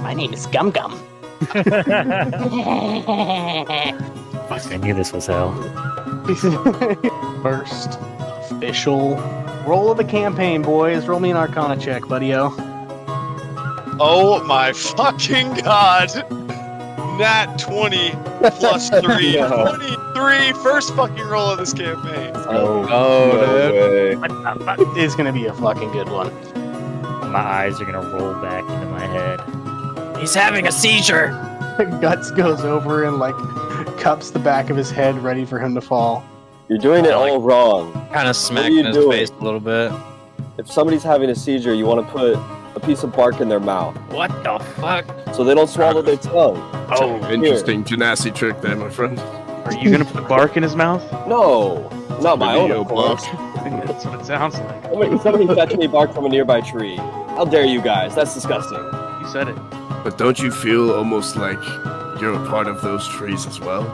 My name is Gum Gum. Fuck, I knew this was hell. First official roll of the campaign, boys. Roll me an Arcana check, buddy-o. Oh my fucking god! Nat 20 plus 3. 23! First fucking roll of this campaign. No way. What the fuck? It's gonna be a fucking good one. My eyes are gonna roll back into my head. He's having a seizure! Guts goes over and, like, cups the back of his head, ready for him to fall. You're doing it all wrong. Kind of What smacked are you in his doing? face a little bit. If somebody's having a seizure, you want to put a piece of bark in their mouth What the fuck? so they don't swallow their tongue. Oh, Interesting Genasi trick there, my friend. Are you gonna put bark in his mouth? No, not my own, Video of course. That's what it sounds like. Somebody fetch me bark from a nearby tree. How dare you guys? That's disgusting. You said it. But don't you feel almost like you're a part of those trees as well?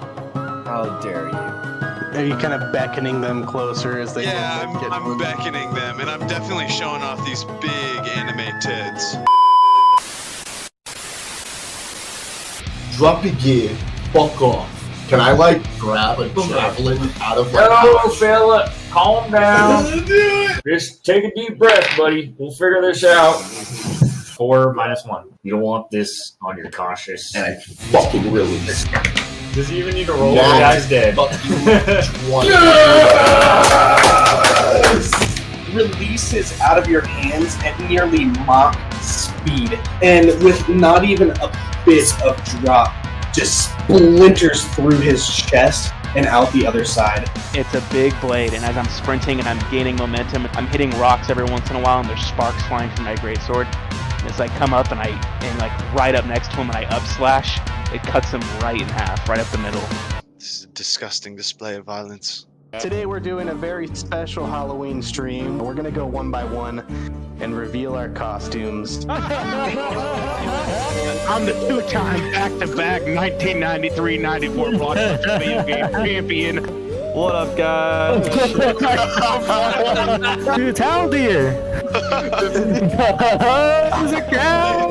How dare you? Are you kind of beckoning them closer as they Yeah, get I'm beckoning them, and I'm definitely showing off these big anime tits. Drop your gear. Fuck off. Can I, like, grab a javelin out of my Hello, pouch? fella. Calm down. Just take a deep breath, buddy. We'll figure this out. 4 minus 1. You don't want this on your conscious. And I fucking release. Does he even need to roll? Yeah. The guy's dead. Releases out of your hands at nearly Mach speed, and with not even a bit of drop, just splinters through his chest and out the other side. It's a big blade, and as I'm sprinting and I'm gaining momentum, I'm hitting rocks every once in a while, and there's sparks flying from my greatsword. And as I come up and like right up next to him and I up slash, it cuts him right in half, right up the middle. This is a disgusting display of violence. Today we're doing a very special Halloween stream. We're gonna go one by one and reveal our costumes. I'm the two-time back-to-back 1993-94 Blockbuster video game champion. What up, guys? Dude, it's Haldir! It's a cow!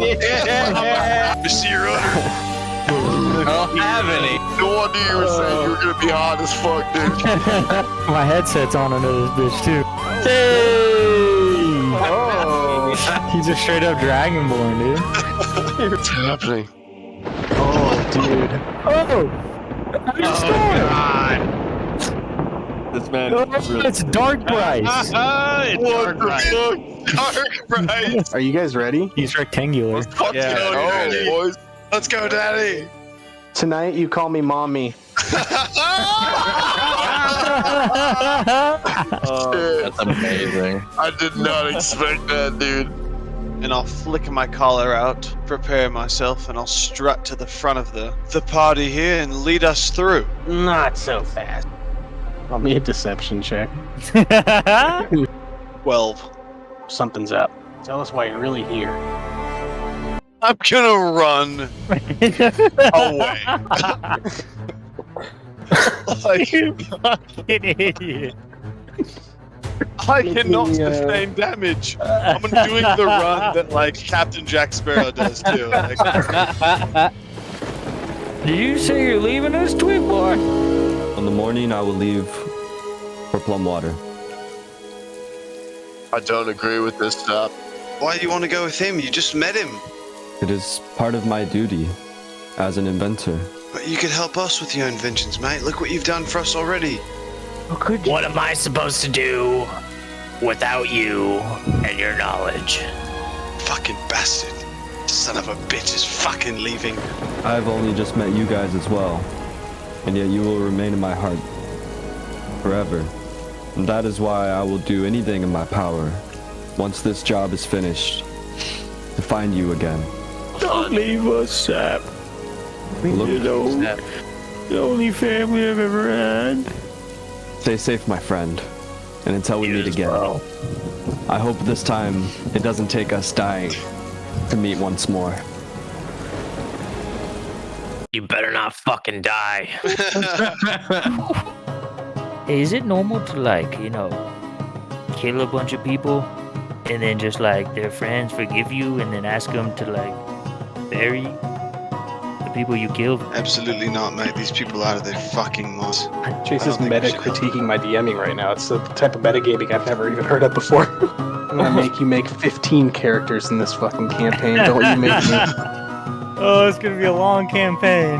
Mr. I don't have any. No wonder you were saying you were gonna be hot as fuck, dude. My headset's on under this bitch, too. Hey! Oh, He's a straight up Dragonborn, dude. What's happening? oh, dude. Oh! God! This man is really It's Dark Bryce! It's Dark Knight. Dark Bright! Are you guys ready? He's rectangular. Fuck Yeah. yeah, boys. Let's go, Daddy! Tonight you call me mommy. That's amazing. I did not expect that, dude. And I'll flick my collar out, prepare myself, and I'll strut to the front of the party here and lead us through. Not so fast. Roll me a deception check. 12. Something's up. Tell us why you're really here. I'm gonna run away. Like, Fucking idiot. I cannot sustain damage. I'm doing the run that, like, Captain Jack Sparrow does, too. Like, Did you say you're leaving us, Twig Boy? On the morning, I will leave for Plumwater. I don't agree with this stop. why do you want to go with him? You just met him. It is part of my duty as an inventor. But you could help us with your inventions, mate. Look what you've done for us already. What am I supposed to do without you and your knowledge? Fucking bastard. Son of a bitch is fucking leaving. I've only just met you guys as well, and yet you will remain in my heart forever. And that is why I will do anything in my power, once this job is finished, to find you again. Don't leave us, Sap. Look, The only family I've ever had. stay safe, my friend, and until we meet again. I hope this time it doesn't take us dying to meet once more. You better not fucking die. Is it normal to, like, you know, kill a bunch of people and then just, like, their friends forgive you and then ask them to, like, Bury the people you killed. Absolutely not, mate. These people out of their fucking minds. Chase I don't is think meta we should help. critiquing my DMing right now. It's the type of metagaming I've never even heard of before. I'm gonna make you make 15 characters in this fucking campaign. Don't you make me. Oh, it's gonna be a long campaign.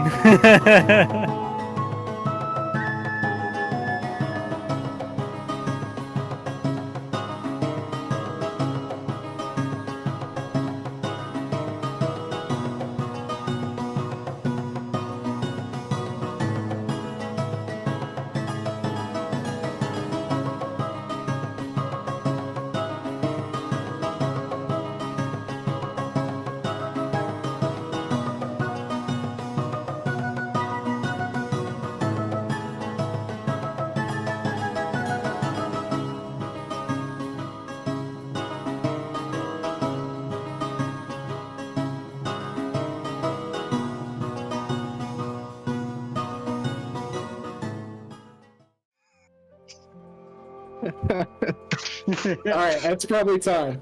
Alright, that's probably time.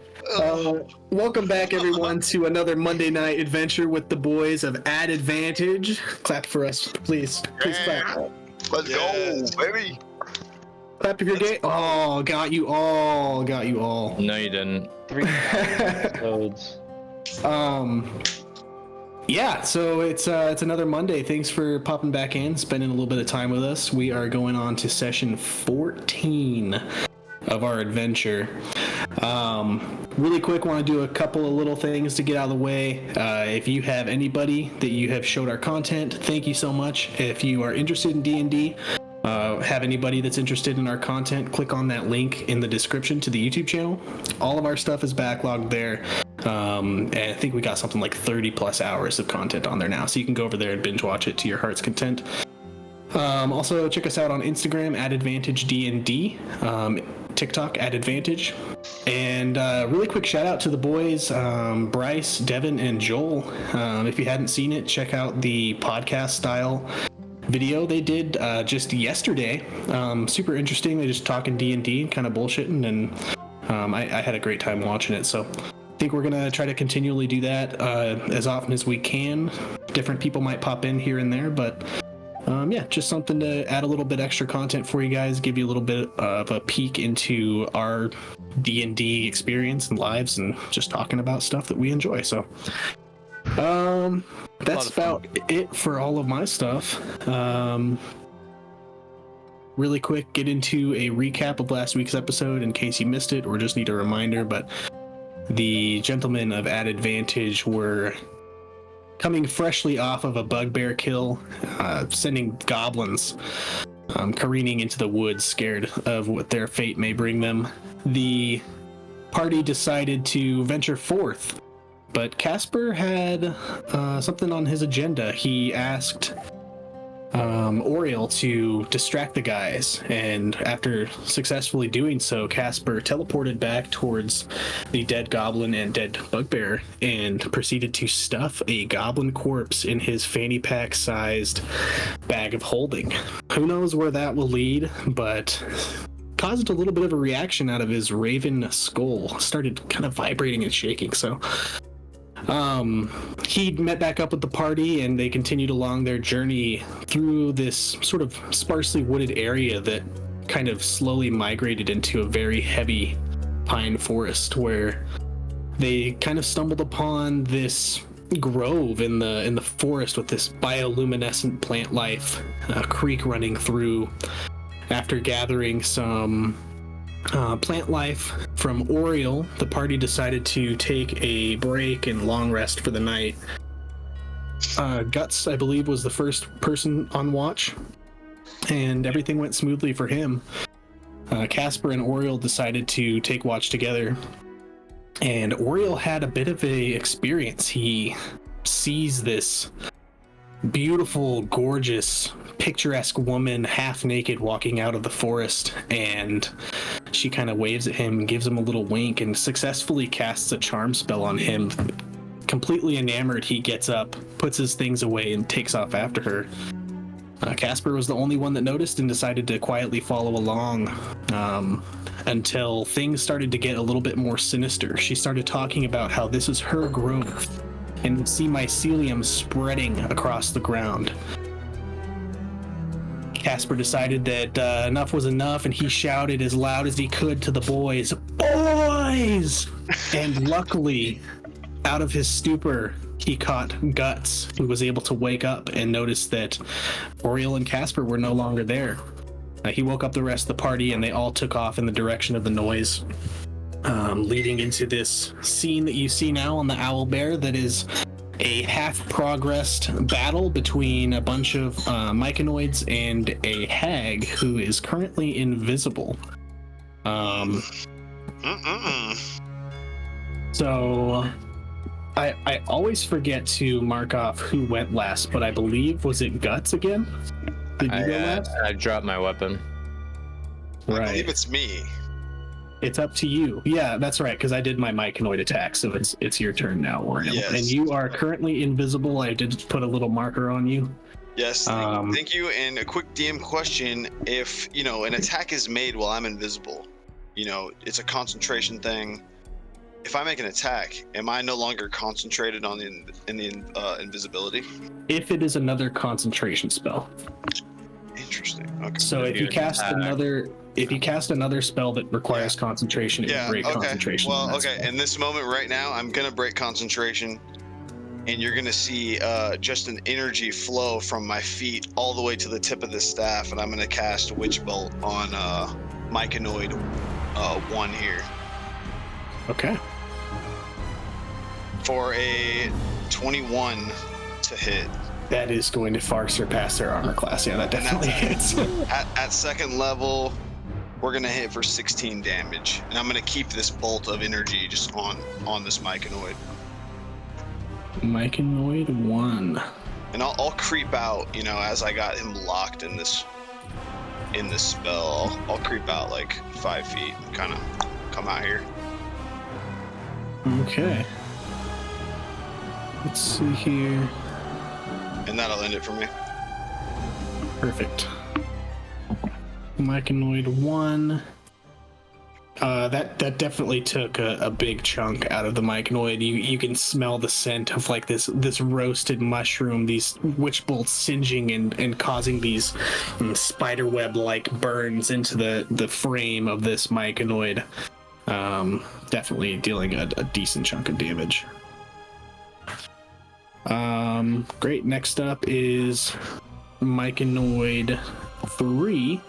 Welcome back, everyone, to another Monday night adventure with the boys of Ad Advantage. Clap for us, please. Please clap. Let's go, baby. Clap if you're gay. Oh, got you all. Got you all. No, you didn't. 3 episodes. Yeah, so it's another Monday. Thanks for popping back in, spending a little bit of time with us. We are going on to session 14 of our adventure. Really quick, want to do a couple of little things to get out of the way. If you have anybody that you have showed our content, thank you so much. If you are interested in D&D, have anybody that's interested in our content, click on that link in the description to the YouTube channel. All of our stuff is backlogged there. And I think we got something like 30 plus hours of content on there now, so you can go over there and binge watch it to your heart's content. Also, check us out on Instagram at AdvantageDND, TikTok at Advantage, and really quick shout out to the boys, Bryce, Devin, and Joel. If you hadn't seen it, check out the podcast style video they did just yesterday. Super interesting. They're just talking D&D and kind of bullshitting, and I had a great time watching it. So I think we're gonna try to continually do that as often as we can. Different people might pop in here and there, but yeah, just something to add a little bit extra content for you guys, give you a little bit of a peek into our D&D experience and lives, and just talking about stuff that we enjoy. So that's about it for all of my stuff. Really quick, get into a recap of last week's episode in case you missed it or just need a reminder. But the gentlemen of Ad Advantage were coming freshly off of a bugbear kill, sending goblins careening into the woods, scared of what their fate may bring them. The party decided to venture forth, but Casper had something on his agenda. He asked Oriel to distract the guys, and after successfully doing so, Casper teleported back towards the dead goblin and dead bugbear and proceeded to stuff a goblin corpse in his fanny pack sized bag of holding. Who knows where that will lead, but caused a little bit of a reaction out of his raven skull. Started kind of vibrating and shaking. So he met back up with the party, and they continued along their journey through this sort of sparsely wooded area that kind of slowly migrated into a very heavy pine forest, where they kind of stumbled upon this grove in the forest with this bioluminescent plant life, a creek running through. After gathering some plant life from Oriel, the party decided to take a break and long rest for the night. Guts, I believe, was the first person on watch, and everything went smoothly for him. Casper and Oriel decided to take watch together, and Oriel had a bit of a experience. He sees this beautiful, gorgeous, picturesque woman half naked walking out of the forest, and she kind of waves at him and gives him a little wink and successfully casts a charm spell on him. Completely enamored, he gets up, puts his things away, and takes off after her. Casper was the only one that noticed and decided to quietly follow along until things started to get a little bit more sinister. She started talking about how this is her grove, and see mycelium spreading across the ground. Casper decided that enough was enough, and he shouted as loud as he could to the boys, "Boys!" And luckily, out of his stupor, he caught Guts, who was able to wake up and notice that Oriel and Casper were no longer there. He woke up the rest of the party, and they all took off in the direction of the noise, leading into this scene that you see now on the Owl Bear that is a half-progressed battle between a bunch of myconoids and a hag who is currently invisible. So I always forget to mark off who went last, but I believe, was it Guts again? Did you go last? I dropped my weapon. I believe it's me. It's up to you. Yeah, that's right, because I did my myconoid attack, so it's your turn now, Oriel. Yes. And you are currently invisible. I did put a little marker on you. Yes, thank you. And a quick DM question: if an attack is made while I'm invisible, it's a concentration thing. If I make an attack, am I no longer concentrated on the invisibility? If it is another concentration spell. Interesting. Okay. So if you cast another spell that requires concentration, it will break concentration. Well, okay. In this moment right now, I'm gonna break concentration, and you're gonna see just an energy flow from my feet all the way to the tip of the staff, and I'm gonna cast Witch Bolt on Myconoid 1 here. Okay. For a 21 to hit. That is going to far surpass their armor class. Yeah, that definitely hits. At second level, we're gonna hit for 16 damage, and I'm gonna keep this bolt of energy just on this Myconoid. Myconoid 1. And I'll creep out, as I got him locked in this spell. I'll creep out like 5 feet, kind of come out here. Okay. Let's see here. And that'll end it for me. Perfect. Myconoid 1. That definitely took a big chunk out of the myconoid. You can smell the scent of like this roasted mushroom, these witch bolts singeing and causing these spiderweb like burns into the frame of this myconoid. Definitely dealing a decent chunk of damage. Great. Next up is Myconoid 3,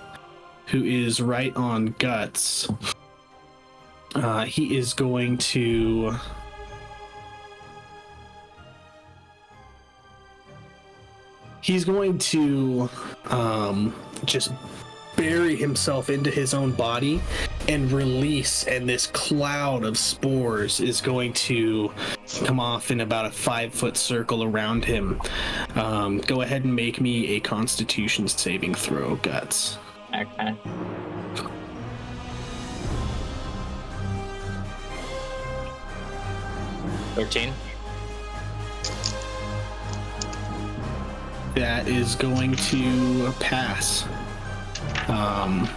who is right on Guts. He is going to just bury himself into his own body and release, and this cloud of spores is going to come off in about a 5-foot circle around him. Go ahead and make me a Constitution saving throw, Guts. Okay. $13. That is going to pass.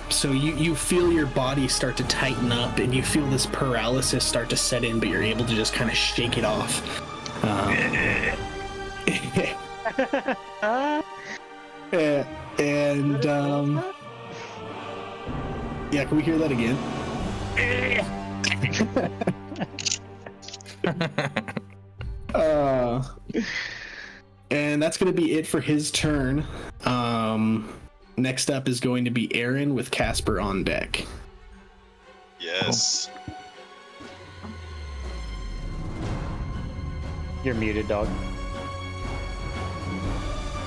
So you feel your body start to tighten up, and you feel this paralysis start to set in, but you're able to just kind of shake it off. Yeah, can we hear that again? And that's going to be it for his turn. Next up is going to be Aaron with Casper on deck. Yes. You're muted, dog.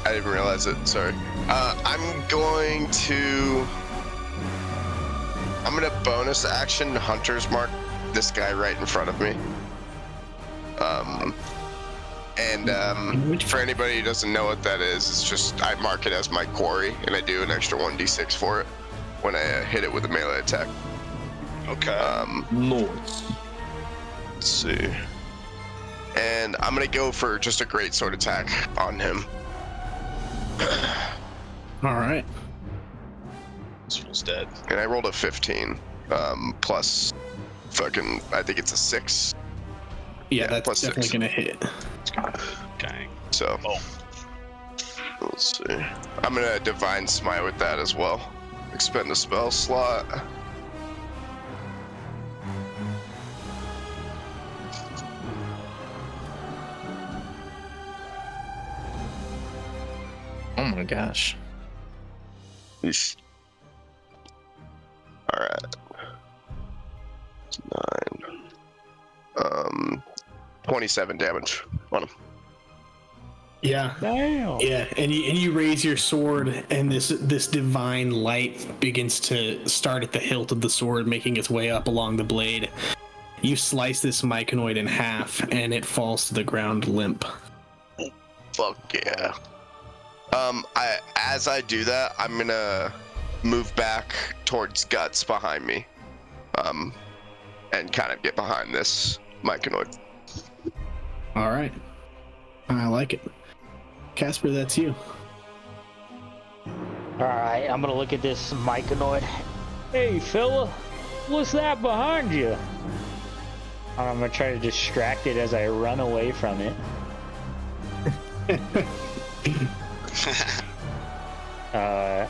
I didn't realize it. Sorry. I'm gonna bonus action Hunter's Mark this guy right in front of me. For anybody who doesn't know what that is, it's just I mark it as my quarry, and I do an extra 1d6 for it when I hit it with a melee attack. Okay. Nice. Let's see. And I'm gonna go for just a great sword attack on him. All right. This one's dead. And I rolled a 15, plus fucking, I think it's a 6. Yeah, that's plus definitely 6. gonna hit. Dang. So, let's see. I'm gonna Divine Smite with that as well. Expend a spell slot. Oh my gosh. Yeesh. Alright. 9. 27 damage on him. Yeah. Damn. Yeah, and you raise your sword, and this divine light begins to start at the hilt of the sword, making its way up along the blade. You slice this myconoid in half, and it falls to the ground limp. Fuck yeah. As I do that, I'm gonna move back towards Guts behind me, and kind of get behind this myconoid. All right, I like it. Casper, that's you. Alright, I'm gonna look at this myconoid. Hey fella, what's that behind you? I'm gonna try to distract it as I run away from it.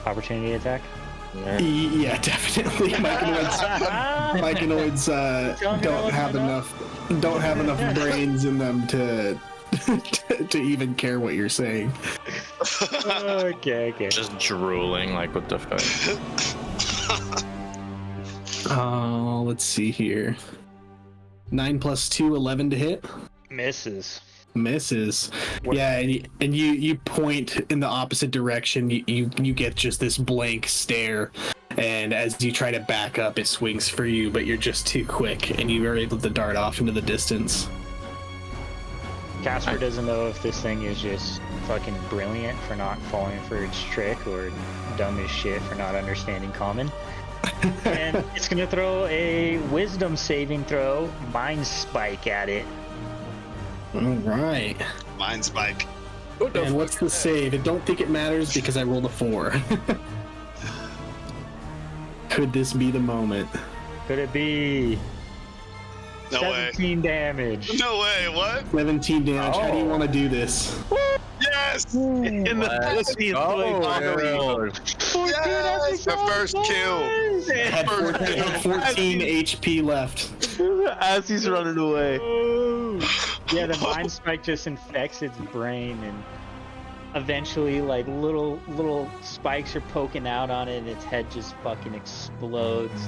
Opportunity attack? Yeah, definitely. Myconoids don't have enough brains in them to to even care what you're saying. Okay. Just drooling, like, what the fuck? Let's see here. 9 + 2, 11 to hit. Misses. Yeah, and you point in the opposite direction. You get just this blank stare, and as you try to back up, it swings for you, but you're just too quick, and you are able to dart off into the distance. Casper doesn't know if this thing is just fucking brilliant for not falling for its trick or dumb as shit for not understanding common. And it's gonna throw a wisdom saving throw, Mind Spike at it. All right. Mind Spike. And what's the save? I don't think it matters because I rolled a 4. Could this be the moment? Could it be? No 17 damage. No way, what? 17 damage. How do you want to do this? Yes! In the Philippines, Yes! The first kill! Had 14 HP left. As he's running away. Yeah, the Mind Spike just infects its brain, and eventually, like, little spikes are poking out on it, and its head just fucking explodes.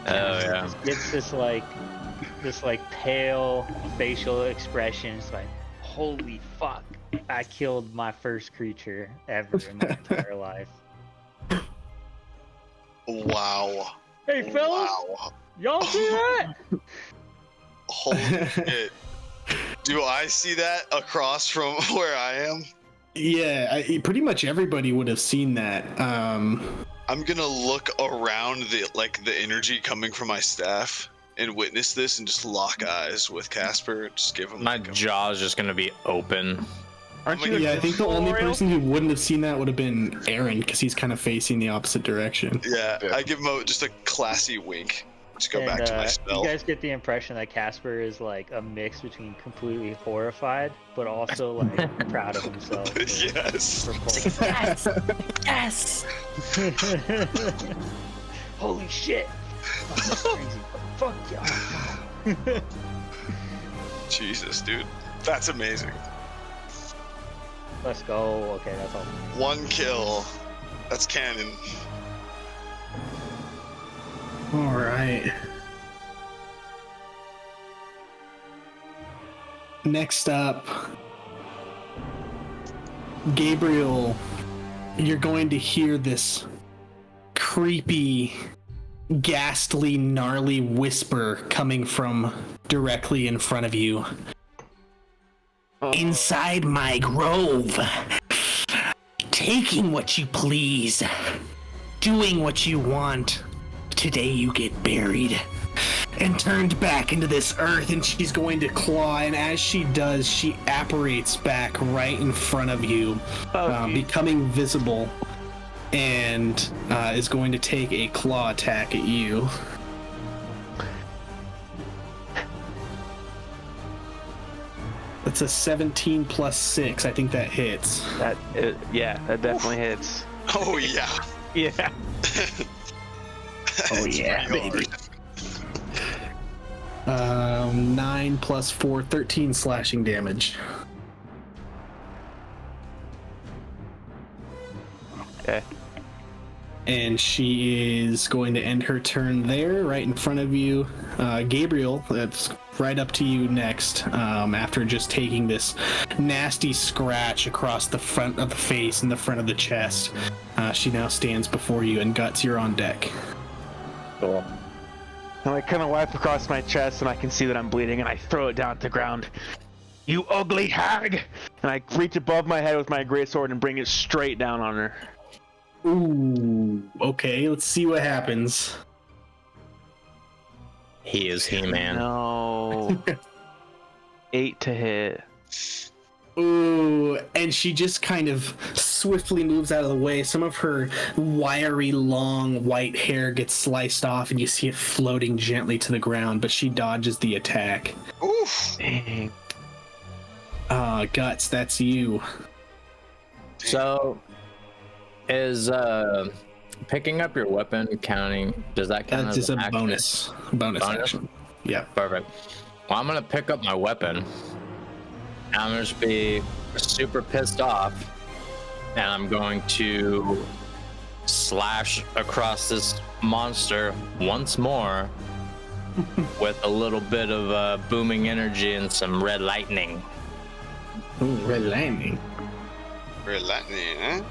Oh yeah. It's this pale facial expression. It's like, holy fuck, I killed my first creature ever in my entire life. Wow. Hey fellas, Wow. y'all see that? Holy shit. Do I see that across from where I am? Yeah, pretty much everybody would have seen that. I'm gonna look around the energy coming from my staff and witness this and just lock eyes with Casper. Just give him My jaw is just gonna be open. Aren't you? Yeah, I think the only person who wouldn't have seen that would have been Aaron, because he's kind of facing the opposite direction. Yeah, I give him just a classy wink. Just go back to my spell. You guys get the impression that Casper is like a mix between completely horrified, but also like proud of himself. Yes. Yes. Holy shit. Fuck y'all. Jesus, dude. That's amazing. Let's go. Okay, that's all. 1 kill. That's canon. All right. Next up, Gabriel, you're going to hear this creepy, ghastly, gnarly whisper coming from directly in front of you. Inside my grove, taking what you please, doing what you want. Today you get buried and turned back into this earth, and she's going to claw, and as she does, she apparates back right in front of you, becoming visible, and is going to take a claw attack at you. That's a 17 plus 6. I think that hits. That definitely hits. Oh yeah. Yeah. Oh yeah, baby. 9 plus 4, 13 slashing damage. Okay. And she is going to end her turn there, right in front of you. Gabriel, that's right up to you next. After just taking this nasty scratch across the front of the face and the front of the chest, she now stands before you, and Guts, you're on deck. Cool. And I kind of wipe across my chest, and I can see that I'm bleeding, and I throw it down to the ground. You ugly hag! And I reach above my head with my greatsword and bring it straight down on her. Ooh, okay, let's see what happens. He is He-Man. No. 8 to hit. Ooh, and she just kind of swiftly moves out of the way. Some of her wiry, long white hair gets sliced off, and you see it floating gently to the ground, but she dodges the attack. Oof. Dang. Guts, that's you. So, is picking up your weapon counting? Does that count That's as just a an action? bonus action. Yeah. Perfect. Well, I'm gonna pick up my weapon. And I'm gonna just be super pissed off, and I'm going to slash across this monster once more with a little bit of booming energy and some red lightning. Ooh, red lightning. Red lightning, huh?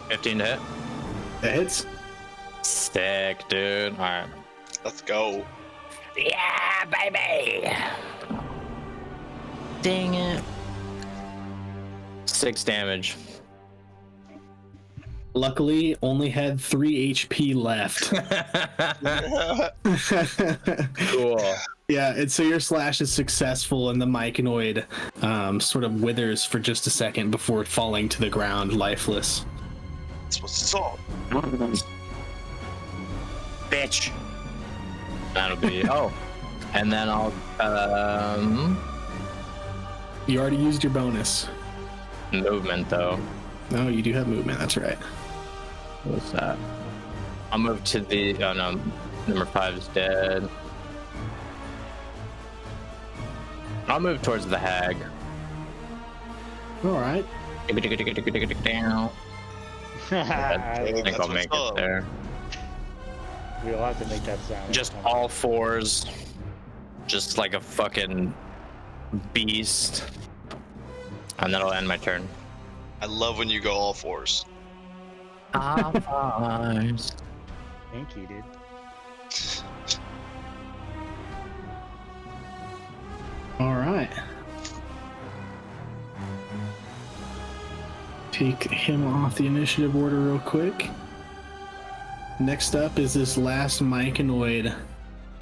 15 to hit. That hits. Sick, dude. All right. Let's go. Yeah, baby. Dang it. 6 damage. Luckily, only had 3 HP left. Cool. Yeah, and so your slash is successful, and the myconoid sort of withers for just a second before falling to the ground, lifeless. That's what's up. Bitch. That'll be and then I'll You already used your bonus. movement though. No, you do have movement. That's right. What's that? I'll move to the no, number 5 is dead. I'll move towards the hag. All right. Down. I think I'll make it there. We'll have to make that sound. Just all fours. Just like a fucking beast. And that'll end my turn. I love when you go all fours. Thank you, dude. All right. Take him off the initiative order real quick. Next up is this last myconoid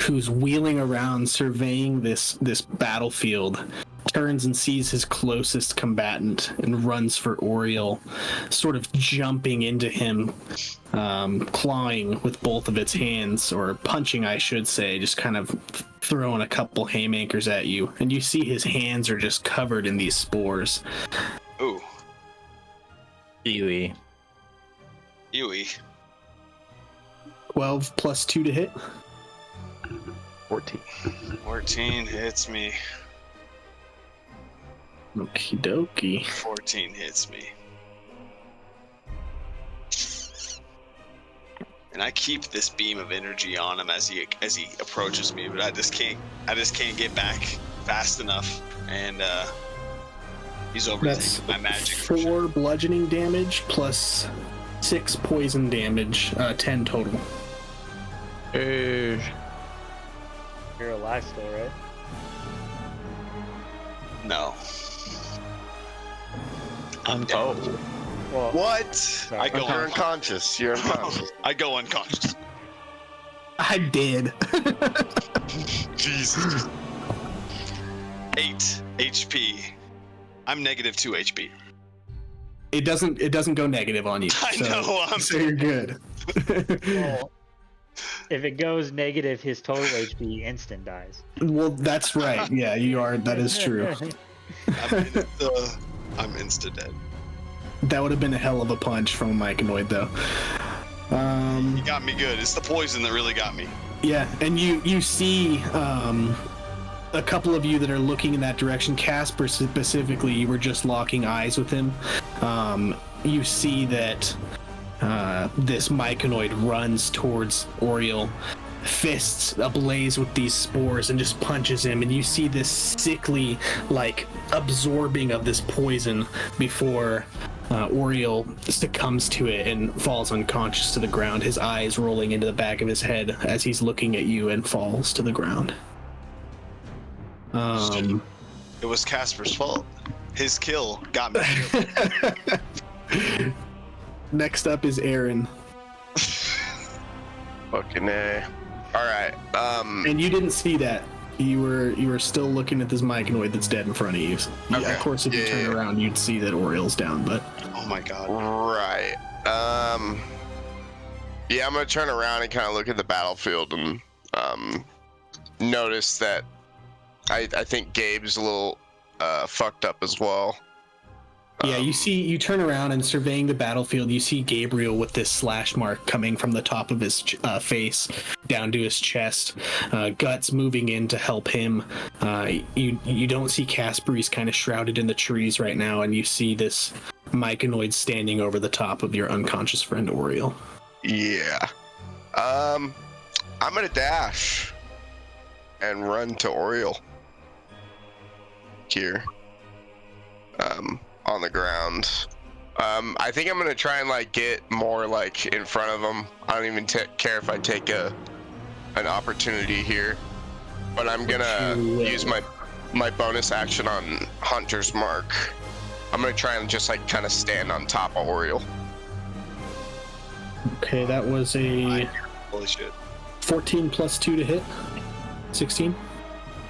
who's wheeling around surveying this battlefield. Turns and sees his closest combatant and runs for Oriel, sort of jumping into him, clawing with both of its hands, or punching, I should say, just kind of throwing a couple haymakers at you. And you see his hands are just covered in these spores. Ooh. Ewy. 12 plus 2 to hit. 14. 14 hits me. Okie dokie. 14 hits me. And I keep this beam of energy on him as he approaches me, but I just can't get back fast enough, and he's overtaking my magic. 4 bludgeoning damage plus 6 poison damage, 10 total. You're alive still, right? No. I'm dead. Well, what? I go You're unconscious. You're unconscious. I go unconscious. I did. Jesus. 8 HP. I'm negative 2 HP. It doesn't go negative on you. I know. So you're good. If it goes negative, his total HP instant dies. Well, that's right. Yeah, you are. That is true. I'm insta dead. That would have been a hell of a punch from a Myconoid, though. He got me good. It's the poison that really got me. Yeah, and you see a couple of you that are looking in that direction. Casper specifically, you were just locking eyes with him. You see that this Myconoid runs towards Oriel, fists ablaze with these spores, and just punches him. And you see this sickly, like, absorbing of this poison before Oriel succumbs to it and falls unconscious to the ground, his eyes rolling into the back of his head as he's looking at you and falls to the ground. It was Casper's fault. His kill got me. Next up is Aaron. Fucking A. Alright, And you didn't see that. You were still looking at this Myconoid that's dead in front of you. Okay. Of course, if you turn around, you'd see that Oriel's down, but... Oh my god. Right. Yeah, I'm gonna turn around and kind of look at the battlefield and notice that I think Gabe's a little fucked up as well. Yeah, you turn around and surveying the battlefield, you see Gabriel with this slash mark coming from the top of his face down to his chest. Guts moving in to help him. You don't see Casper, he's kind of shrouded in the trees right now, and you see this Myconoid standing over the top of your unconscious friend Oriel. Yeah. I'm gonna dash and run to Oriel. Here. On the ground. I think I'm gonna try and like get more like in front of him. I don't even care if I take an opportunity here, but I'm gonna use my bonus action on Hunter's Mark. I'm gonna try and just like kind of stand on top of Oriel. Okay, that was a holy shit. 14 plus 2 to hit. 16.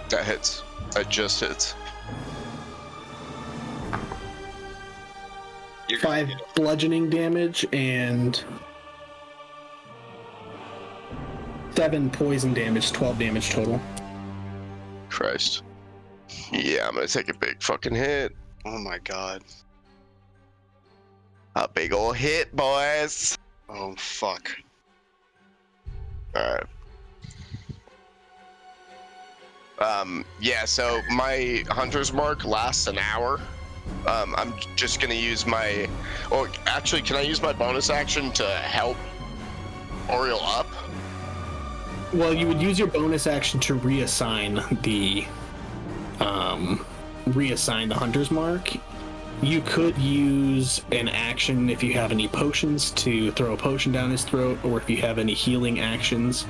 That hits. That just hits. 5 bludgeoning damage and 7 poison damage, 12 damage total. Christ. Yeah, I'm gonna take a big fucking hit. Oh my god. A big ol' hit, boys. Oh fuck. Alright. Yeah, so my Hunter's Mark lasts an hour. I'm just gonna use my... Oh, actually, can I use my bonus action to help Oriel up? Well, you would use your bonus action to reassign the Hunter's Mark. You could use an action if you have any potions to throw a potion down his throat, or if you have any healing actions.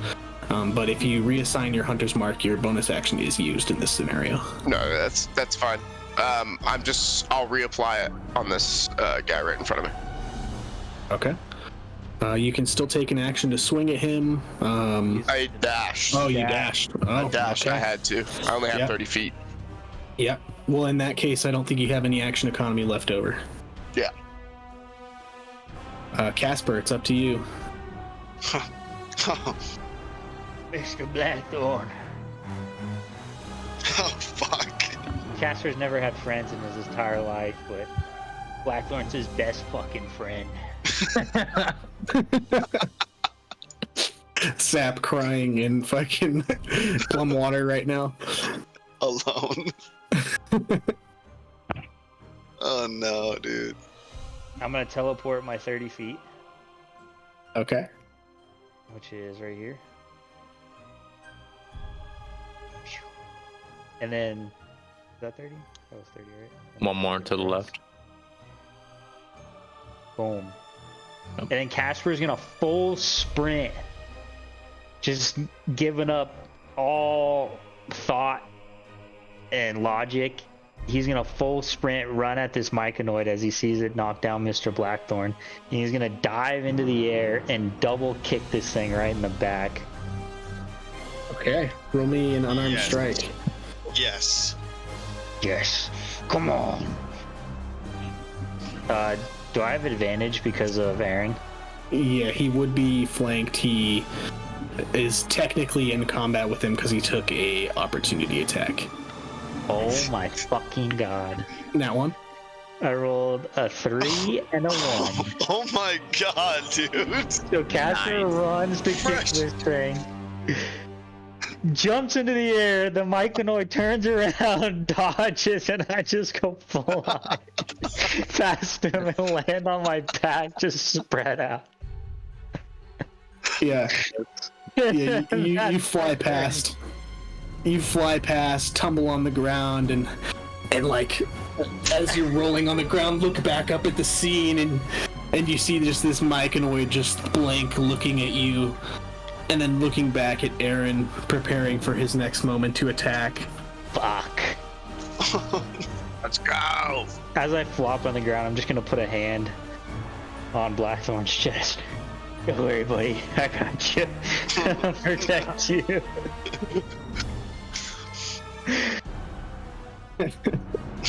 But if you reassign your Hunter's Mark, your bonus action is used in this scenario. No, that's fine. I'll reapply it on this guy right in front of me. Okay. You can still take an action to swing at him. I dashed. Oh, you dashed. I dashed. Okay. I had to. I only have Yep. 30 feet. Yep. Well, in that case, I don't think you have any action economy left over. Yeah. Casper, it's up to you. Mr. Blackthorn. Oh fuck. Casper's never had friends in his entire life, but Blackthorn's his best fucking friend. Sap crying in fucking plum water right now. Alone. Oh no, dude. I'm gonna teleport my 30 feet, Okay. which is right here. And then, is that 30? That was 30, right? And One more to the left. Boom. And then Casper's gonna full sprint, just giving up all thought and logic. He's gonna full sprint, run at this Myconoid as he sees it knock down Mr. Blackthorn. And he's gonna dive into the air and double kick this thing right in the back. Okay. Roll me an unarmed strike. Yes. Yes. Come on. Do I have advantage because of Aaron? Yeah, he would be flanked. He is technically in combat with him because he took a opportunity attack. Oh my fucking god. That one? I rolled a 3 and a 1. Oh my god, dude. So Casper runs to kick this thing. Jumps into the air, the Myconid turns around, dodges, and I just go fly past him and land on my back, just spread out. Yeah. Yeah, you fly past. You fly past, tumble on the ground, and like, as you're rolling on the ground, look back up at the scene, and you see just this Myconid just blank looking at you. And then looking back at Aaron, preparing for his next moment to attack. Fuck. Let's go. As I flop on the ground, I'm just gonna put a hand on Blackthorn's chest. Don't worry, buddy. I got you. I'll protect you.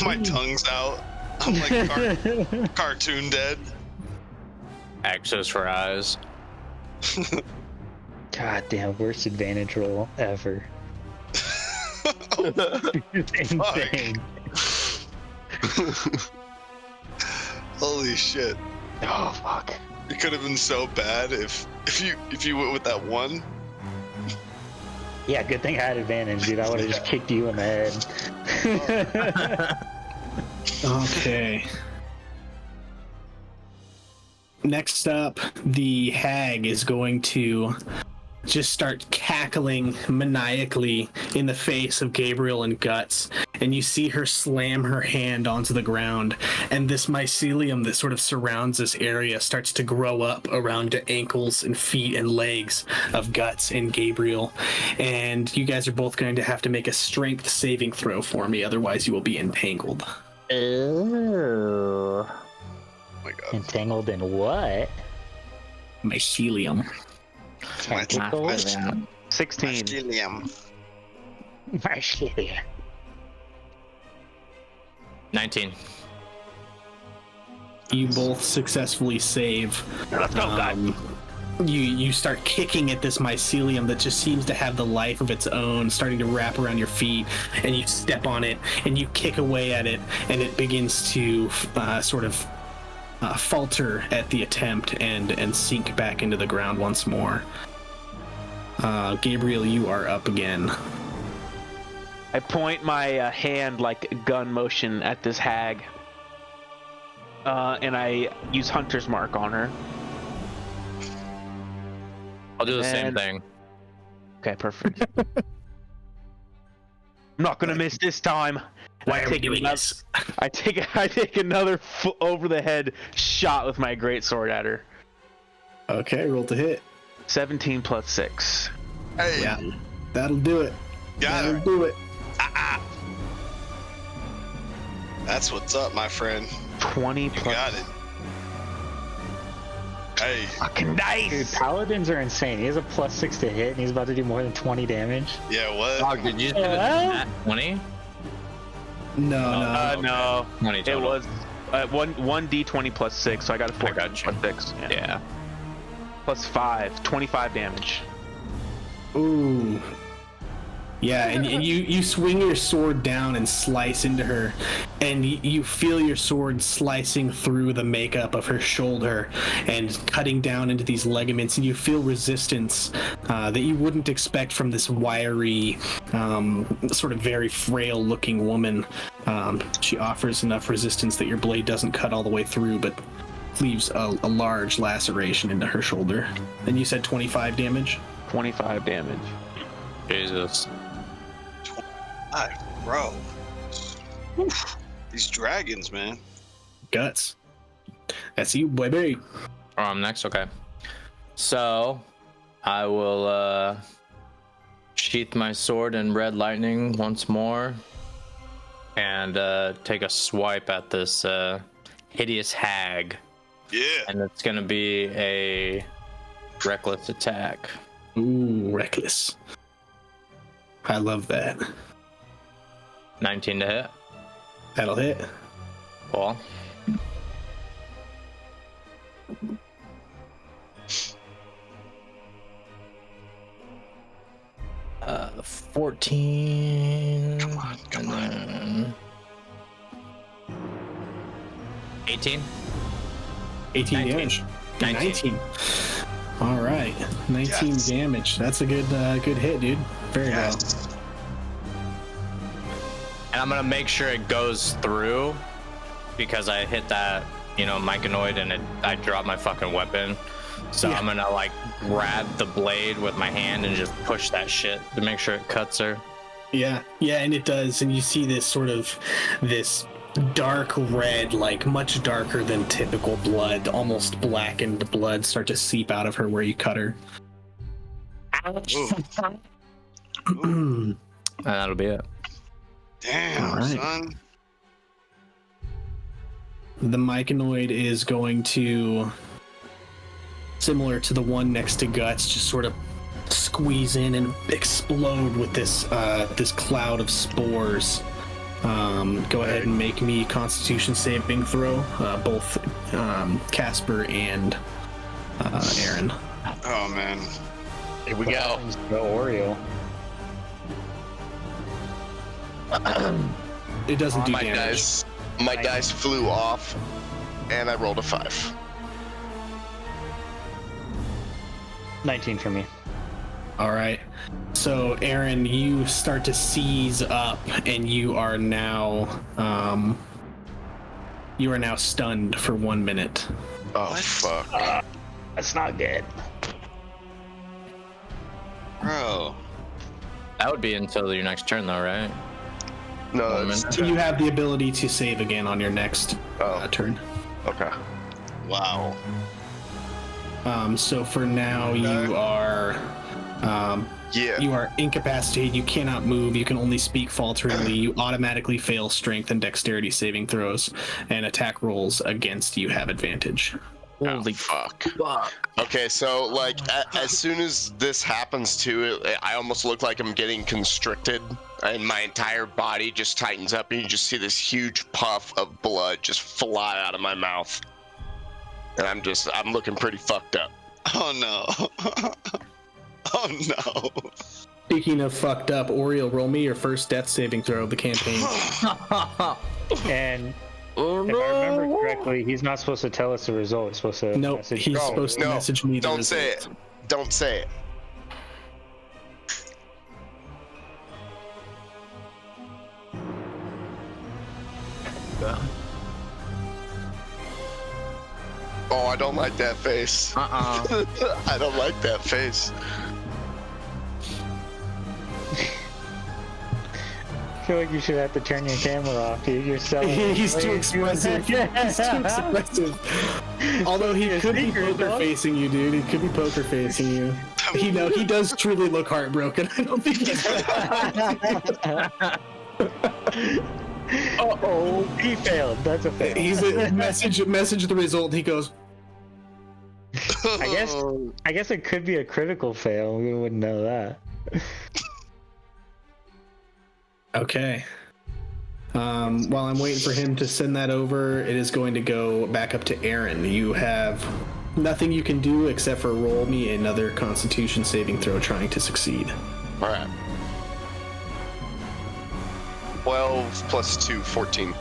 My tongue's out. I'm like cartoon dead. Access for eyes. God damn, worst advantage roll ever. Insane. Holy shit. Oh fuck. It could have been so bad if you went with that one. Yeah, good thing I had advantage, dude. I would have just kicked you in the head. Okay. Next up, the hag is going to just start cackling maniacally in the face of Gabriel and Guts, and you see her slam her hand onto the ground, and this mycelium that sort of surrounds this area starts to grow up around the ankles and feet and legs of Guts and Gabriel, and you guys are both going to have to make a strength saving throw for me, otherwise you will be entangled. Oh my god. Entangled in what? Mycelium. Tentacles? 16. Mycelium. 19. You both successfully save. Let's go, guys. You start kicking at this mycelium that just seems to have the life of its own, starting to wrap around your feet, and you step on it, and you kick away at it, and it begins to sort of falter at the attempt and sink back into the ground once more. Gabriel, you are up again. I point my hand like a gun motion at this hag. And I use Hunter's Mark on her. I'll do the same thing. Okay, perfect. I'm not gonna miss this time. Why are we doing this? I take another over the head shot with my greatsword at her. Okay, roll to hit. 17 plus 6. Hey. Yeah, that'll do it. That'll do it. That's what's up, my friend. 20 You plus. got it. Hey. Fucking nice. Dude, paladins are insane. He has a +6 to hit, and he's about to do more than 20 damage. Yeah, what? Dog, did you do that 20? No. No. 20 It total. was 1 d20 plus 6, so I got a 4 I got you. plus 6. Yeah. Plus 5, 25 damage. Ooh. Yeah, and you swing your sword down and slice into her, and you feel your sword slicing through the makeup of her shoulder and cutting down into these ligaments, and you feel resistance that you wouldn't expect from this wiry, sort of very frail-looking woman. She offers enough resistance that your blade doesn't cut all the way through, but leaves a large laceration into her shoulder. And you said 25 damage? 25 damage. Jesus. Bro. Oof. These dragons, man. Guts. That's you, baby. Oh, I'm next? Okay. So, I will sheath my sword in red lightning once more and take a swipe at this hideous hag. Yeah. And it's going to be a reckless attack. Ooh, reckless. I love that. 19 to hit. That'll hit. Cool. 14. Come on. 18. 18 19. damage. 19. All right, 19 Yes. damage. That's a good hit, dude. Very well. And I'm gonna make sure it goes through because I hit that, myconoid and I dropped my fucking weapon. So Yeah. I'm gonna like grab the blade with my hand and just push that shit to make sure it cuts her. Yeah, and it does. And you see this dark red, like much darker than typical blood, almost blackened blood start to seep out of her where you cut her. And that'll be it. Damn, All right. son. The myconoid is going to, similar to the one next to Guts, just sort of squeeze in and explode with this cloud of spores. Go ahead and make me Constitution saving throw, both Casper and Aaron. Oh man. Here we go. The Oreo. It doesn't do My damage. dice flew off, and I rolled a 5. 19 for me. All right. So, Aaron, you start to seize up, and you are now stunned for 1 minute. Oh fuck! That's not good. Bro. That would be until your next turn, though, right? No, that's You have the ability to save again on your next turn. okay. Wow. So for now, you are you are incapacitated. You cannot move. You can only speak falteringly. You automatically fail strength and dexterity saving throws, and attack rolls against you have advantage. Holy fuck. Okay, so like as soon as this happens to it, I almost look like I'm getting constricted, and my entire body just tightens up, and you just see this huge puff of blood just fly out of my mouth, and I'm looking pretty fucked up. Oh no. Oh no. Speaking of fucked up, Oriel, roll me your first death saving throw of the campaign. And if I remember correctly, he's not supposed to tell us the result. He's supposed to Nope, message he's us. supposed to message me the Don't say result. it. Don't say it. Oh, I don't like that face. I don't like that face. I feel like you should have to turn your camera off, dude. You're selling. He's too expressive. He's too expressive. Although he could be poker facing you, dude. He could be poker facing you. He does truly look heartbroken. I don't think he's. Uh-oh, he failed. That's a fail. He's a message the result. He goes. I guess it could be a critical fail. We wouldn't know that. Okay. While I'm waiting for him to send that over, it is going to go back up to Aaron. You have nothing you can do except for roll me another Constitution saving throw trying to succeed. All right. 12 plus 2, 14.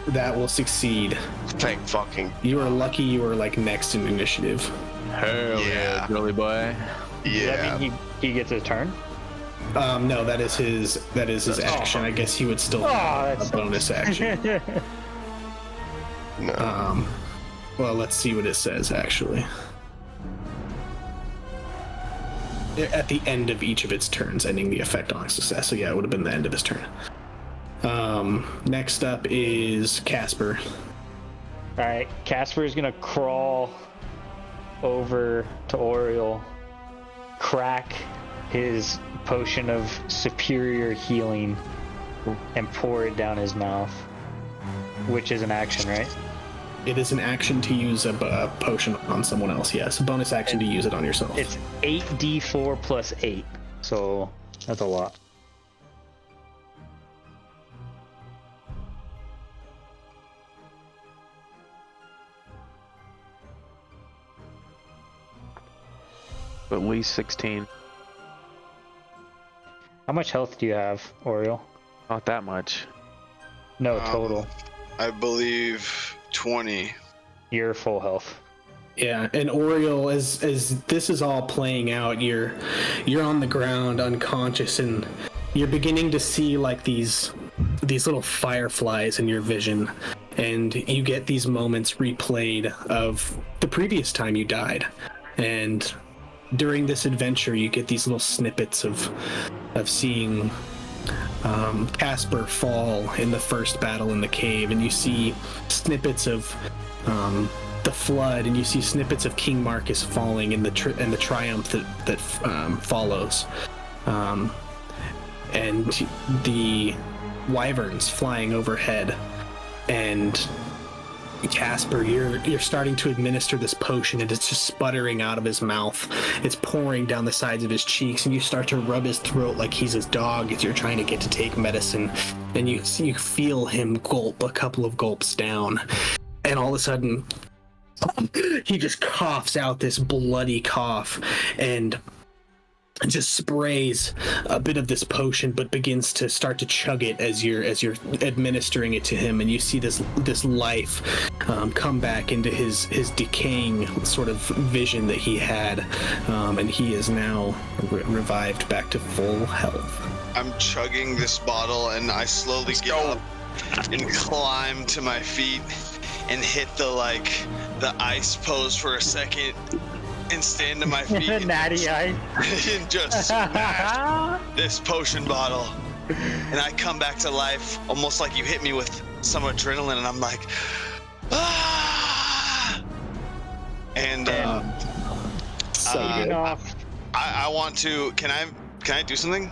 That will succeed. Thank fucking. You are lucky you are like next in initiative. Hell yeah, Billy boy. Does that mean he gets a turn? No, that is his action. I guess he would still have a bonus action. No. Well, let's see what it says actually. At the end of each of its turns, ending the effect on success. So yeah, it would have been the end of his turn. Next up is Casper. Alright, Casper is gonna crawl over to Oriel, crack his potion of superior healing, and pour it down his mouth. Which is an action, right? It is an action to use a potion on someone else, yes. A bonus action to use it on yourself. It's 8d4 plus 8, so that's a lot. At least 16. How much health do you have, Oriole? Not that much. No, total. I believe 20. You're full health. Yeah, and Oriole, as this is all playing out, you're on the ground unconscious, and you're beginning to see like these little fireflies in your vision, and you get these moments replayed of the previous time you died, and during this adventure you get these little snippets of seeing Casper fall in the first battle in the cave, and you see snippets of the flood, and you see snippets of King Marcus falling in the triumph that follows, and the wyverns flying overhead. And Casper, you're starting to administer this potion, and it's just sputtering out of his mouth. It's pouring down the sides of his cheeks, and you start to rub his throat like he's his dog as you're trying to get to take medicine. And you feel him gulp a couple of gulps down, and all of a sudden he just coughs out this bloody cough and just sprays a bit of this potion, but begins to start to chug it as you're administering it to him. And you see this life come back into his decaying sort of vision that he had, and he is now revived back to full health. I'm chugging this bottle, and I slowly get up and climb to my feet and hit the ice pose for a second and stand to my feet. Natty ice. And just smash this potion bottle. And I come back to life almost like you hit me with some adrenaline, and I'm like, ah! And I want to. Can I do something?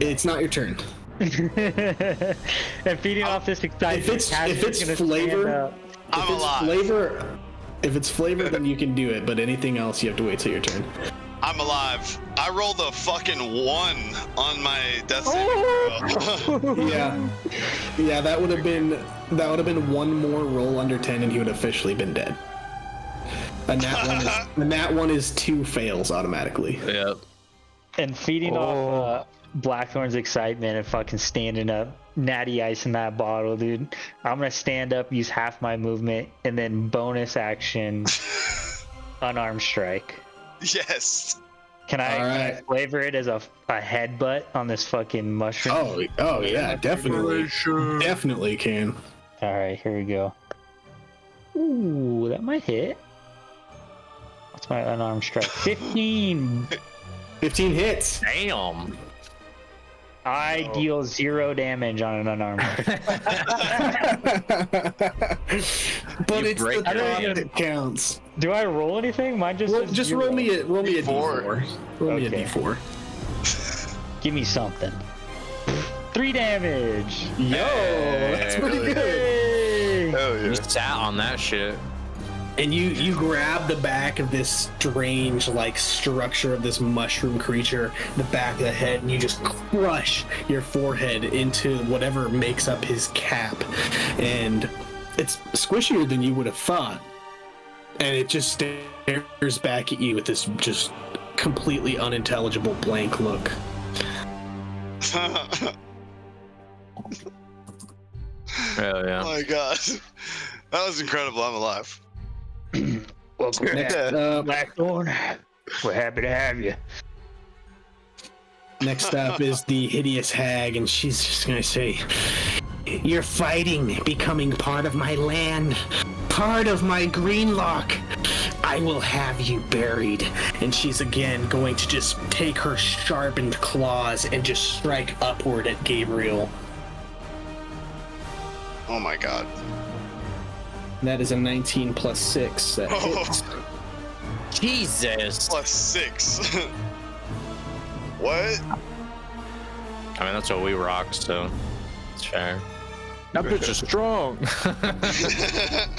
It's not your turn. And feeding off this excitement. If it's flavor, if it's flavor, then you can do it. But anything else, you have to wait till your turn. I'm alive. I rolled a fucking 1 on my death saving throw. Yeah, that would have been one more roll under 10, and he would have officially been dead. And that one is 2 fails automatically. Yep. And feeding off Blackthorn's excitement and fucking standing up, natty ice in that bottle, dude. I'm gonna stand up, use half my movement, and then bonus action unarmed strike. Yes. Can I flavor it as a headbutt on this fucking mushroom? Oh yeah, definitely. Definitely can. Alright, here we go. Ooh, that might hit. What's my unarmed strike? 15! 15 hits! Damn! I deal 0 damage on an unarmed. But it's the thought that counts. Do I roll anything? Mine just roll me a d4. Roll me a d4. Give me something. 3 damage. Yo, that's pretty good. Hell yeah. You sat on that shit. And you grab the back of this strange like structure of this mushroom creature, the back of the head, and you just crush your forehead into whatever makes up his cap. And it's squishier than you would have thought. And it just stares back at you with this just completely unintelligible blank look. Hell yeah. Oh my god. That was incredible. I'm alive. Welcome back, Blackthorn. We're happy to have you. Next up is the hideous hag, and she's just gonna say, "You're fighting, becoming part of my land, part of my Greenlock. I will have you buried." And she's again going to just take her sharpened claws and just strike upward at Gabriel. Oh my god. That is a 19 plus 6. That hits. Jesus. Plus 6. What? I mean, that's what we rock, so it's fair. That bitch is strong.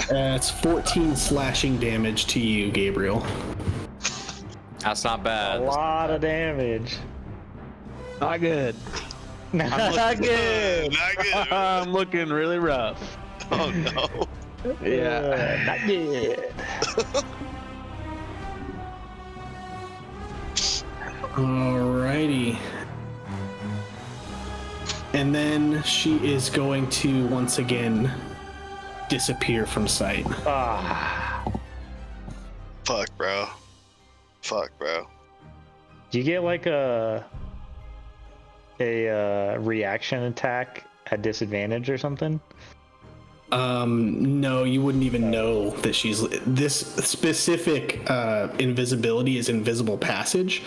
It's 14 slashing damage to you, Gabriel. That's not bad. A lot of damage. Not good. Not good. Not good. I'm looking really rough. Oh no. Yeah. Not good. Alrighty. And then she is going to once again disappear from sight. Fuck, bro. Fuck, bro. Do you get like a reaction attack at disadvantage or something? No, you wouldn't even know that she's this specific invisibility is invisible passage.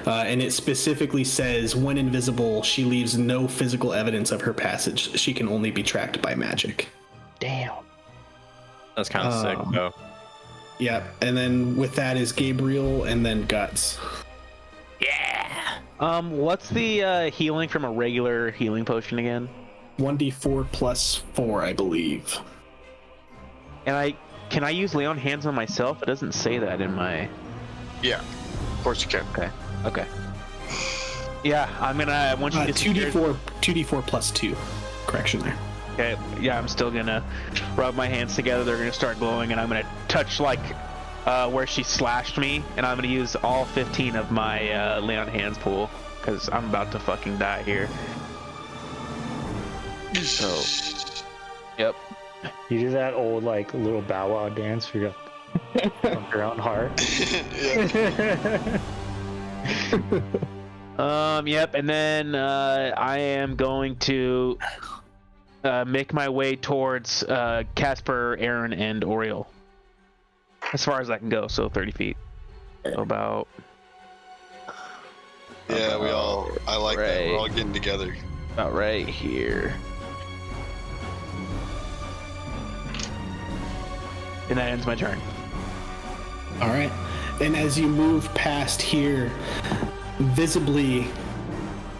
And it specifically says when invisible, she leaves no physical evidence of her passage. She can only be tracked by magic. Damn. That's kind of sick, though. Yeah, and then with that is Gabriel and then Guts. What's the healing from a regular healing potion again? 1d4 plus 4, I believe. And can I use lay on hands on myself? It doesn't say that in my. Yeah, of course you can. Okay. Yeah, I'm gonna once you 2d4 plus 2. Correction there. Okay. Yeah, I'm still gonna rub my hands together. They're gonna start glowing, and I'm gonna touch like where she slashed me, and I'm gonna use all 15 of my lay on hands pool because I'm about to fucking die here. So, yep. You do that old like little Bow Wow dance for your own heart. Yep. And then I am going to make my way towards Casper, Aaron, and Oriole. As far as I can go, so 30 feet. So about. Yeah, I like that. We're all getting together. About right here. And that ends my turn. All right. And as you move past here, visibly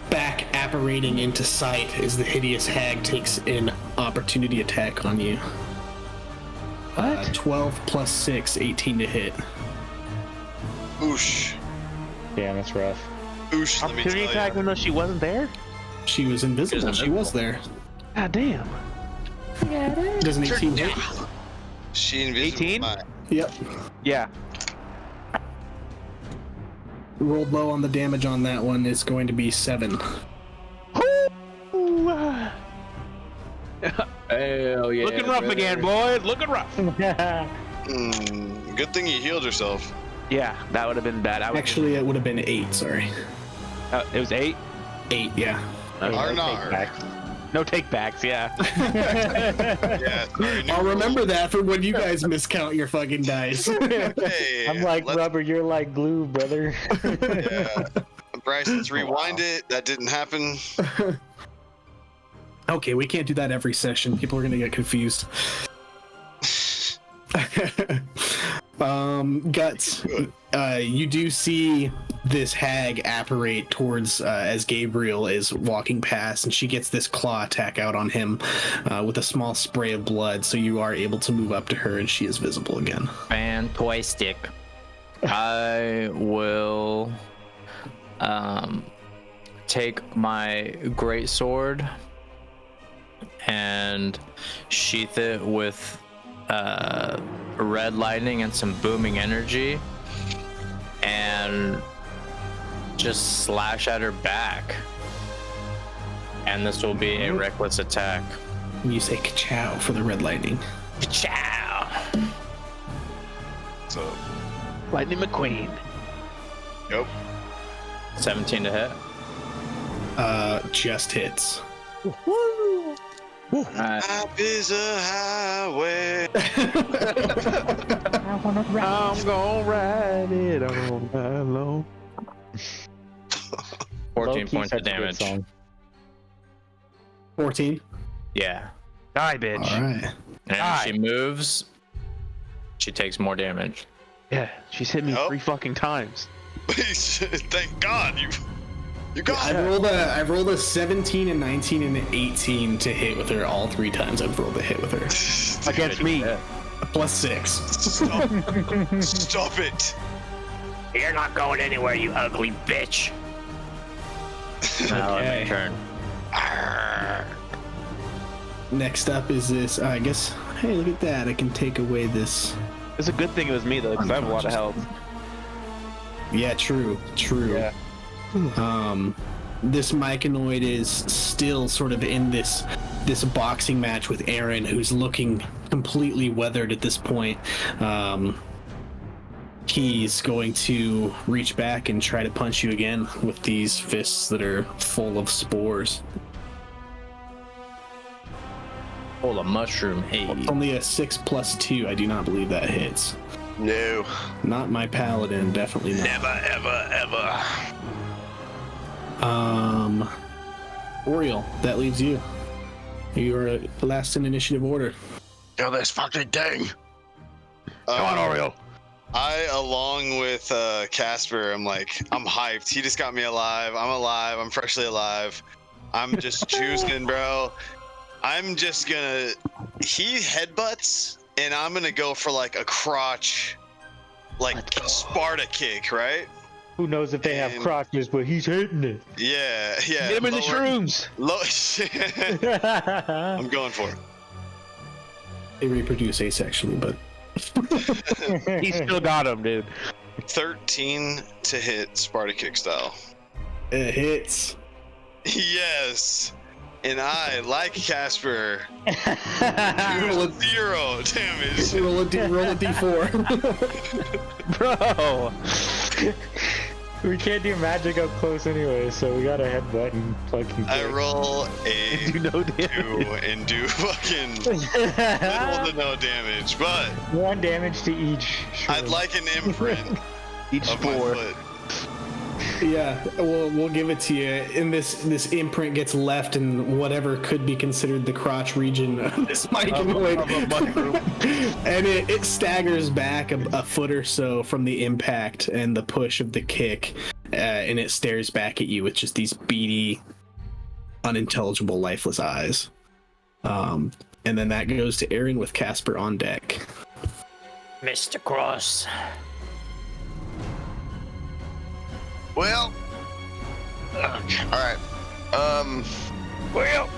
back apparating into sight as the hideous hag takes an opportunity attack on you. What? 12 plus 6, 18 to hit. Oosh. Yeah, that's rough. Oosh, let me tell Opportunity you. attack even though she wasn't there? She was invisible. She was there. God damn. Does an 18 hit? She invisible. 18? Yep. Yeah. Rolled low on the damage on that one. Is going to be 7. Hell yeah. Looking rough again, boys. Looking rough. Good thing you healed yourself. Yeah, that would have been bad. Actually, it would have been 8. Sorry. It was 8? 8, yeah. No takebacks, yeah. Yeah, sorry, I'll remember that for when you guys miscount your fucking dice. Hey, I'm like rubber, you're like glue, brother. Yeah. Bryce, let's rewind it. That didn't happen. Okay, we can't do that every session. People are gonna get confused. Guts, you do see this hag apparate towards as Gabriel is walking past, and she gets this claw attack out on him with a small spray of blood, so you are able to move up to her and she is visible again. Fantastic. I will take my great sword and sheath it with red lightning and some booming energy and just slash at her back. And this will be a reckless attack. You say ka-chow for the red lightning. Ka-chow! So, Lightning McQueen. Yep. 17 to hit. Just hits. Life is a highway. I'm gonna ride it all night long. 14 points of damage. 14? Yeah. Die, bitch. All right. And if she moves, she takes more damage. Yeah, she's hit me 3 fucking times. Thank God you got it. I've rolled a 17, a 19, and an 18 to hit with her. All 3 times I've rolled a hit with her. Against me. Plus 6. Stop it. You're not going anywhere, you ugly bitch. Now Okay. my turn. Next up is this. I guess. Hey, look at that! I can take away this. It's a good thing it was me though, because I have a lot of health. Yeah, true. Yeah. this Myconoid is still sort of in this boxing match with Aaron, who's looking completely weathered at this point. He's going to reach back and try to punch you again with these fists that are full of spores. Full of mushroom haze. Only a 6+2. I do not believe that hits. No. Not my paladin, definitely not. Never, ever, ever. Oriel, that leaves you. You are last in initiative order. Kill this fucking thing. Come on, Oriel. I, along with Casper, I'm hyped. He just got me alive. I'm alive. I'm freshly alive. I'm just juicing, bro. I'm just gonna. He headbutts, and I'm gonna go for like a crotch, like Sparta kick, right? Who knows if they have crotches, but he's hitting it. Yeah, yeah. Get him in the shrooms. I'm going for it. They reproduce asexually, but he still got him, dude. 13 to hit, Sparta kick style. It hits. Yes. And I, like Casper, do 0 damage. Roll a d4. Bro. We can't do magic up close anyway, so we gotta headbutt and fucking. I roll a do no 2 and do fucking little to no damage, but 1 damage to each. I'd like an imprint each of my foot. Yeah, we'll give it to you. And this imprint gets left in whatever could be considered the crotch region of this Myconoid. And it staggers back a foot or so from the impact and the push of the kick, and it stares back at you with just these beady, unintelligible, lifeless eyes. And then that goes to Aaron with Casper on deck. Mr. Cross. Well, all right. Well,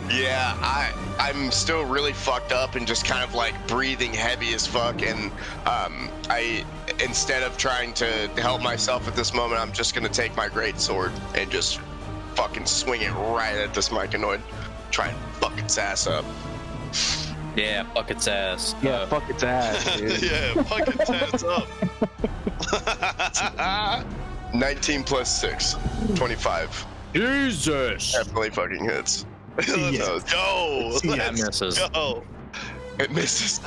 yeah, I'm still really fucked up and just kind of like breathing heavy as fuck. And I, instead of trying to help myself at this moment, I'm just gonna take my greatsword and just fucking swing it right at this Myconoid. Try and fuck its ass up. Yeah, fuck its ass. Yeah, fuck its ass, dude. Yeah, fuck its ass up. 19 plus 6, 25. Jesus. Definitely fucking hits. Let's go. That misses. Go. It misses.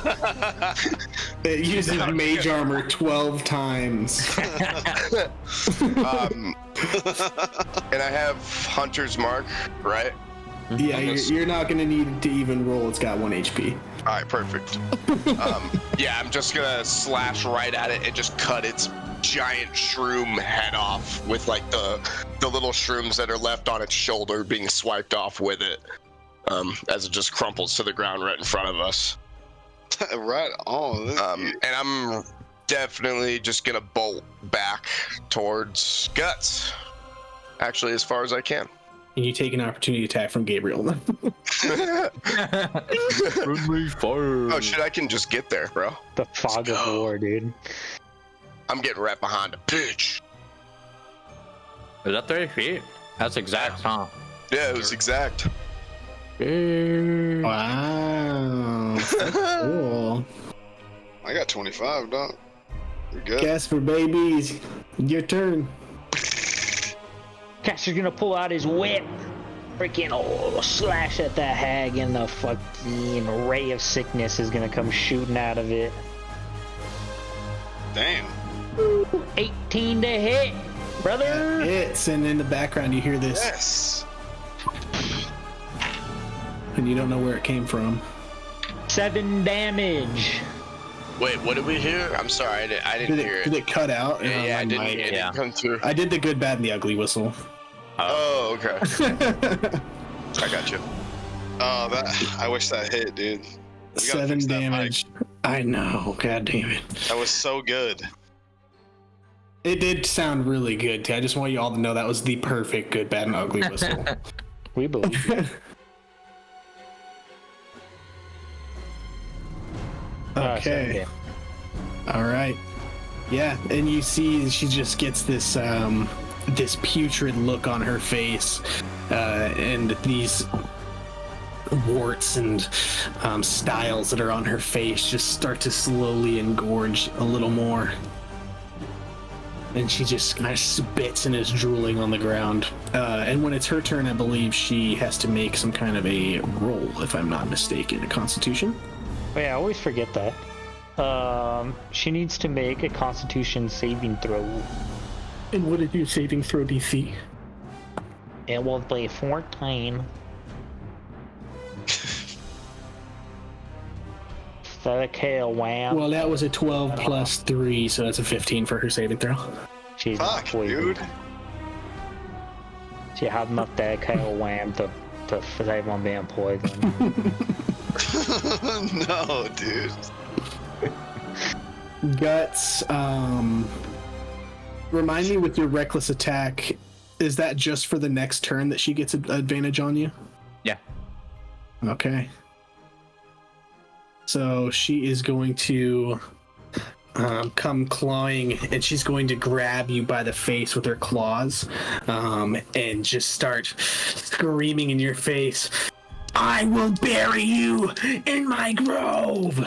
It uses mage armor 12 times. And I have Hunter's Mark, right? Yeah, you're not going to need to even roll. It's got 1 HP. All right, perfect. Yeah, I'm just gonna slash right at it and just cut its giant shroom head off with like the little shrooms that are left on its shoulder being swiped off with it, as it just crumples to the ground right in front of us. Right on. And I'm definitely just gonna bolt back towards Guts. Actually, as far as I can. And you take an opportunity attack from Gabriel. Friendly fire. Oh shit, I can just get there, bro. The fog of war, dude. I'm getting right behind the bitch. Is that 30 feet? That's exact, huh? Yeah, it was exact. Wow. Cool. I got 25, dog. You're good. Casper, babies. Your turn. Casper's gonna pull out his whip, freaking slash at that hag, and the fucking ray of sickness is gonna come shooting out of it. Damn. 18 to hit, brother. That hits, and in the background you hear this. Yes. And you don't know where it came from. 7 damage. Wait, what did we hear? I'm sorry, I didn't hear it. Did it cut out? Yeah, I didn't mic. hear it come through. I did the good, bad, and the ugly whistle. Oh, okay. I got you. Oh, I wish that hit, dude. 7 damage. I know. God damn it. That was so good. It did sound really good. I just want you all to know that was the perfect good, bad, and ugly whistle. We believe. Okay. All right. Yeah, and you see she just gets this this putrid look on her face, and these warts and styles that are on her face just start to slowly engorge a little more. And she just kind of spits and is drooling on the ground. And when it's her turn, I believe she has to make some kind of a roll, if I'm not mistaken, a Constitution. Oh, yeah, I always forget that. She needs to make a Constitution saving throw. And what did your saving throw DC? It will be 14. Okay, a wham. Well, that was a 12 plus 3, so that's a 15 for her saving throw. She's Fuck, dude. She had enough that KO wham to save on being poisoned. No, dude. Guts, remind me with your reckless attack, is that just for the next turn that she gets an advantage on you? Yeah. Okay. So she is going to come clawing, and she's going to grab you by the face with her claws, and just start screaming in your face, "I will bury you in my grove!"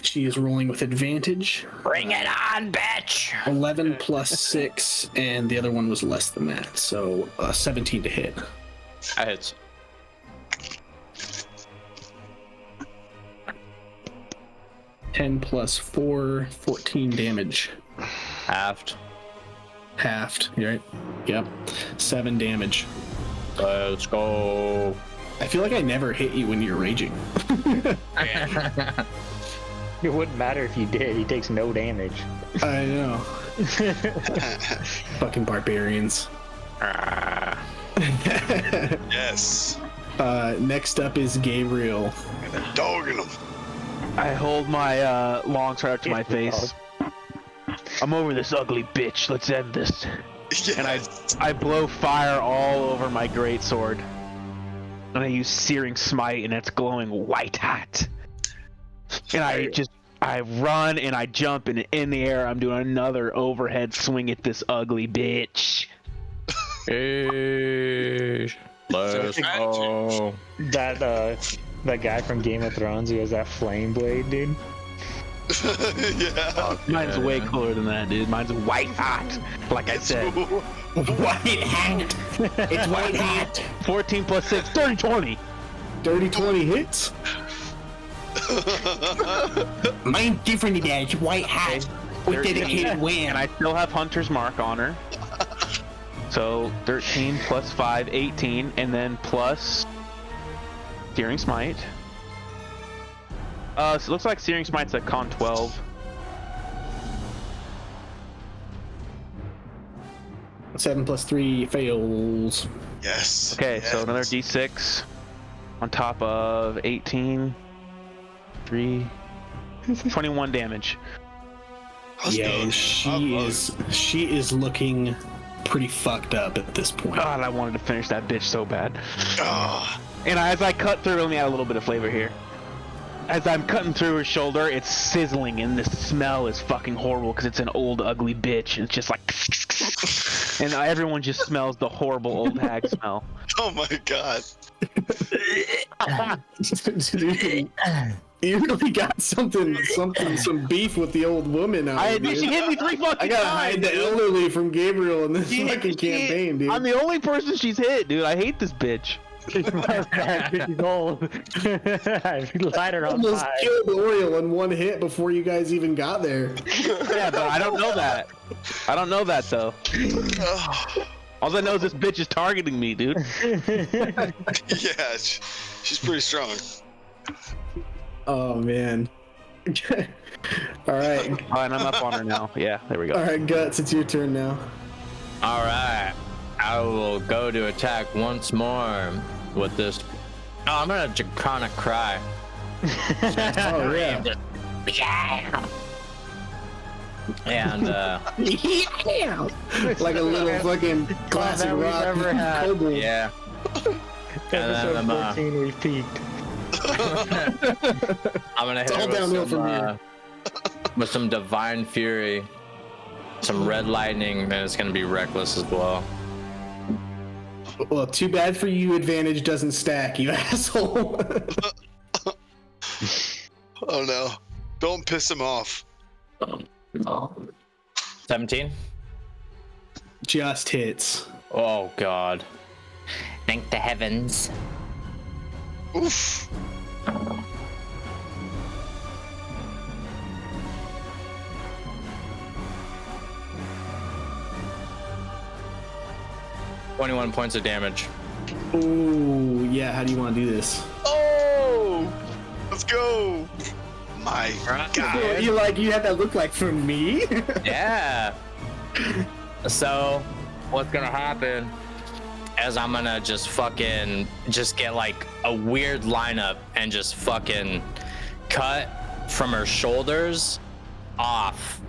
She is rolling with advantage. Bring it on, bitch! 11 plus 6, and the other one was less than that, so 17 to hit. That hits. Ten plus 4, 14 damage. Halved. Halved, right? Yep. 7 damage. Let's go. I feel like I never hit you when you're raging. It wouldn't matter if you did. He takes no damage. I know. Fucking barbarians. Yes. Next up is Gabriel. And they're dogging him. I hold my long sword up to my face. I'm over this ugly bitch. Let's end this. Yes. And I blow fire all over my greatsword. And I use Searing Smite, and it's glowing white hot. And I run and I jump, and in the air I'm doing another overhead swing at this ugly bitch. Hey, let's go. That guy from Game of Thrones who has that flame blade, dude. Yeah. Mine's way cooler than that, dude. Mine's white hot, like I said. White hat. It's white hat. 14 plus 6, 30-20. 30-20 hits. Mine's different today. It's white hat with dedicated wham. And I still have Hunter's Mark on her. So 13 plus 5, 18, and then plus Searing Smite. So it looks like Searing Smite's a con 12. Seven plus 3 fails. Yes. Okay, yes. so another d6 on top of 18. 3. 21 damage. Yeah, she is looking pretty fucked up at this point. God, I wanted to finish that bitch so bad. Oh. And as I cut through, let me add a little bit of flavor here. As I'm cutting through her shoulder, it's sizzling, and the smell is fucking horrible because it's an old, ugly bitch. And it's just like, and everyone just smells the horrible old hag smell. Oh my god. Dude, you really got some beef with the old woman out here. She hit me 3 fucking times. I gotta hide the elderly from Gabriel in this fucking campaign, dude. I'm the only person she's hit, dude. I hate this bitch. She's old. I light her on Almost fire. killed Oriel in one hit before you guys even got there. Yeah, but I don't know that. I don't know that, though. All I know is this bitch is targeting me, dude. Yeah, she's pretty strong. Oh, man. All right. Oh, and I'm up on her now. Yeah, there we go. All right, Guts, it's your turn now. All right, I will go to attack once more with this. Oh, I'm gonna Draconic Cry. Oh, yeah. And like a little fucking classic rock. Kobold. yeah. And then Episode 14, we peaked. I'm gonna hit all her with downhill some, from here. with some Divine Fury, some Red Lightning, and it's gonna be Reckless as well. Well, too bad for you. Advantage doesn't stack, you asshole. Oh no! Don't piss him off. 17. Just hits. Oh God. Thank the heavens. Oof. $21 points of damage. Ooh, yeah. How do you want to do this? Oh! Let's go! My God. You had that look like for me? Yeah. So, what's gonna happen is I'm gonna just get like a weird lineup and just fucking cut from her shoulders off,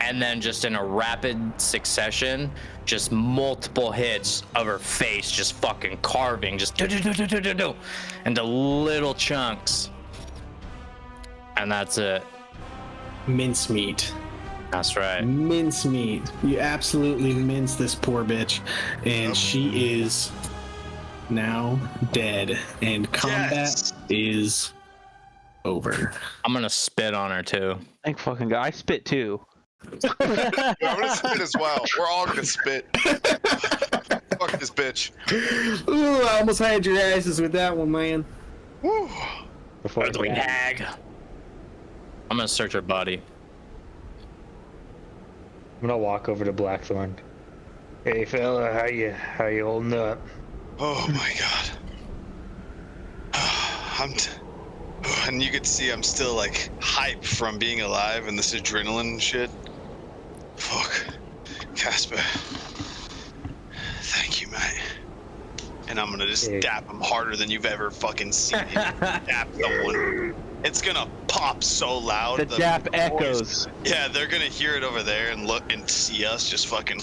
and then just in a rapid succession, just multiple hits of her face, just fucking carving, just into little chunks. And that's it. Mincemeat. That's right. Mincemeat. You absolutely mince this poor bitch. And she is now dead. And combat is over. I'm gonna spit on her too. Thank fucking God. I spit too. Yeah, I'm gonna spit as well. We're all gonna spit. Fuck this bitch. Ooh, I almost had your asses with that one, man. Woo. Ugly hag. I'm gonna search her body. I'm gonna walk over to Blackthorn. Hey fella, how you holding up? Oh my God. And you could see I'm still like hype from being alive and this adrenaline shit. Fuck. Casper. Thank you, mate. And I'm gonna just dap him harder than you've ever fucking seen me dap someone. It's gonna pop so loud. The dap echoes. Yeah, they're gonna hear it over there and look and see us just fucking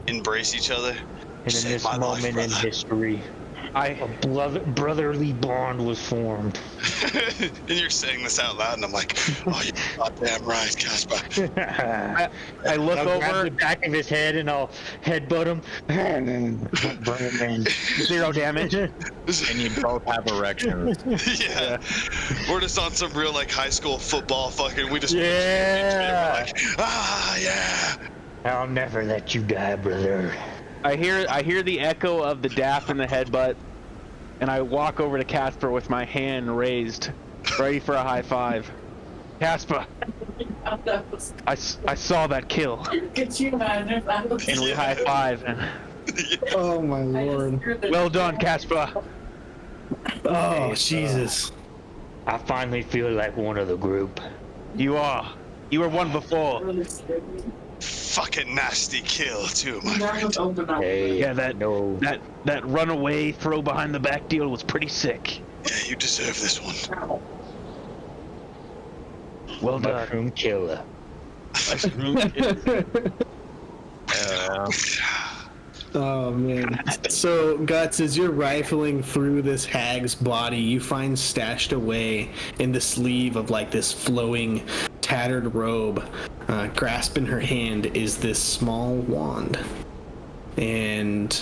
embrace each other. And in this moment in history, a brotherly bond was formed. And you're saying this out loud, and I'm like, oh, you're goddamn right, Casper. I look I'll over grab the back of his head and I'll headbutt him and bring him in. 0 damage. And you both have erections. Yeah. We're just on some real like high school football fucking. We just Yeah. We're like, ah, yeah. I'll never let you die, brother. I hear the echo of the dap and the headbutt, and I walk over to Casper with my hand raised, ready for a high five. Casper, I saw that kill. And we high five. And Oh my lord. well done, Casper. Oh Jesus. I finally feel like one of the group. You are. You were one before. Fucking nasty kill too, my friend. Hey, Yeah, that runaway throw behind the back deal was pretty sick. Yeah, you deserve this one. Well done. Mushroom killer. Oh man. So Guts, as you're rifling through this hag's body, you find stashed away in the sleeve of like this flowing, tattered robe, grasped in her hand is this small wand. And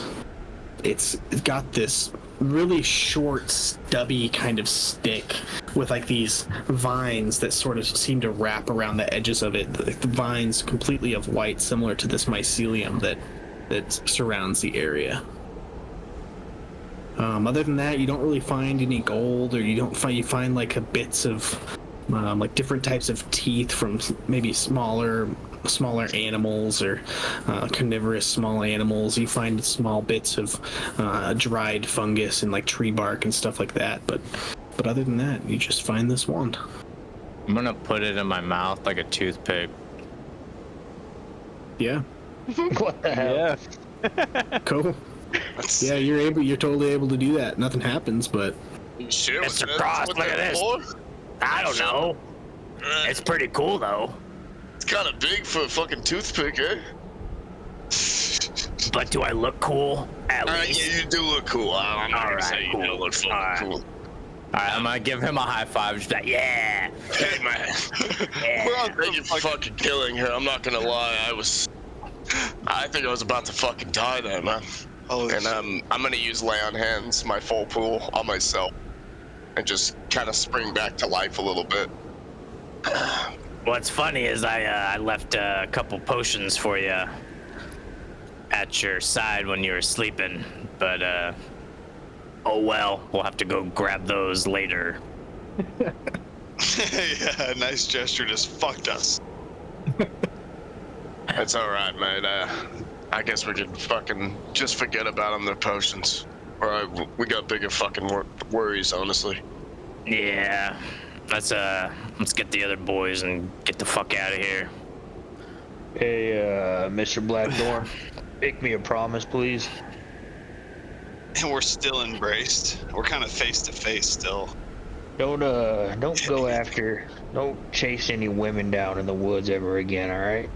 it's got this really short, stubby kind of stick with like these vines that sort of seem to wrap around the edges of it. The vines completely of white, similar to this mycelium that surrounds the area. Other than that, you don't really find any gold, or you find like bits of like different types of teeth from maybe smaller animals or carnivorous small animals. You find small bits of dried fungus and like tree bark and stuff like that. But other than that, you just find this wand. I'm gonna put it in my mouth like a toothpick. Yeah. What the hell? Yeah. Cool. Yeah, you're totally able to do that. Nothing happens, but Shit, Mr. Cross, look at this. I don't know. It's pretty cool though. It's kind of big for a fucking toothpick, eh? But do I look cool? At least. Yeah, you do look cool. I'm not gonna say you don't look fucking cool. Alright, I'm gonna give him a high five. Just like, yeah. Hey man, we're on thank you for fucking killing her. I'm not gonna lie, I think I was about to fucking die there, man. And I'm gonna use Lay on Hands, my full pool, on myself, and just kind of spring back to life a little bit. What's funny is I left a couple potions for you at your side when you were sleeping, but oh well, we'll have to go grab those later. Yeah, nice gesture just fucked us. That's alright, mate. I guess we could fucking just forget about them, their potions. We got bigger fucking worries, honestly. Yeah, let's get the other boys and get the fuck out of here. Hey, Mr. Blackthorn, make me a promise, please. And we're still embraced. We're kind of face to face still. Don't go after, don't chase any women down in the woods ever again, all right?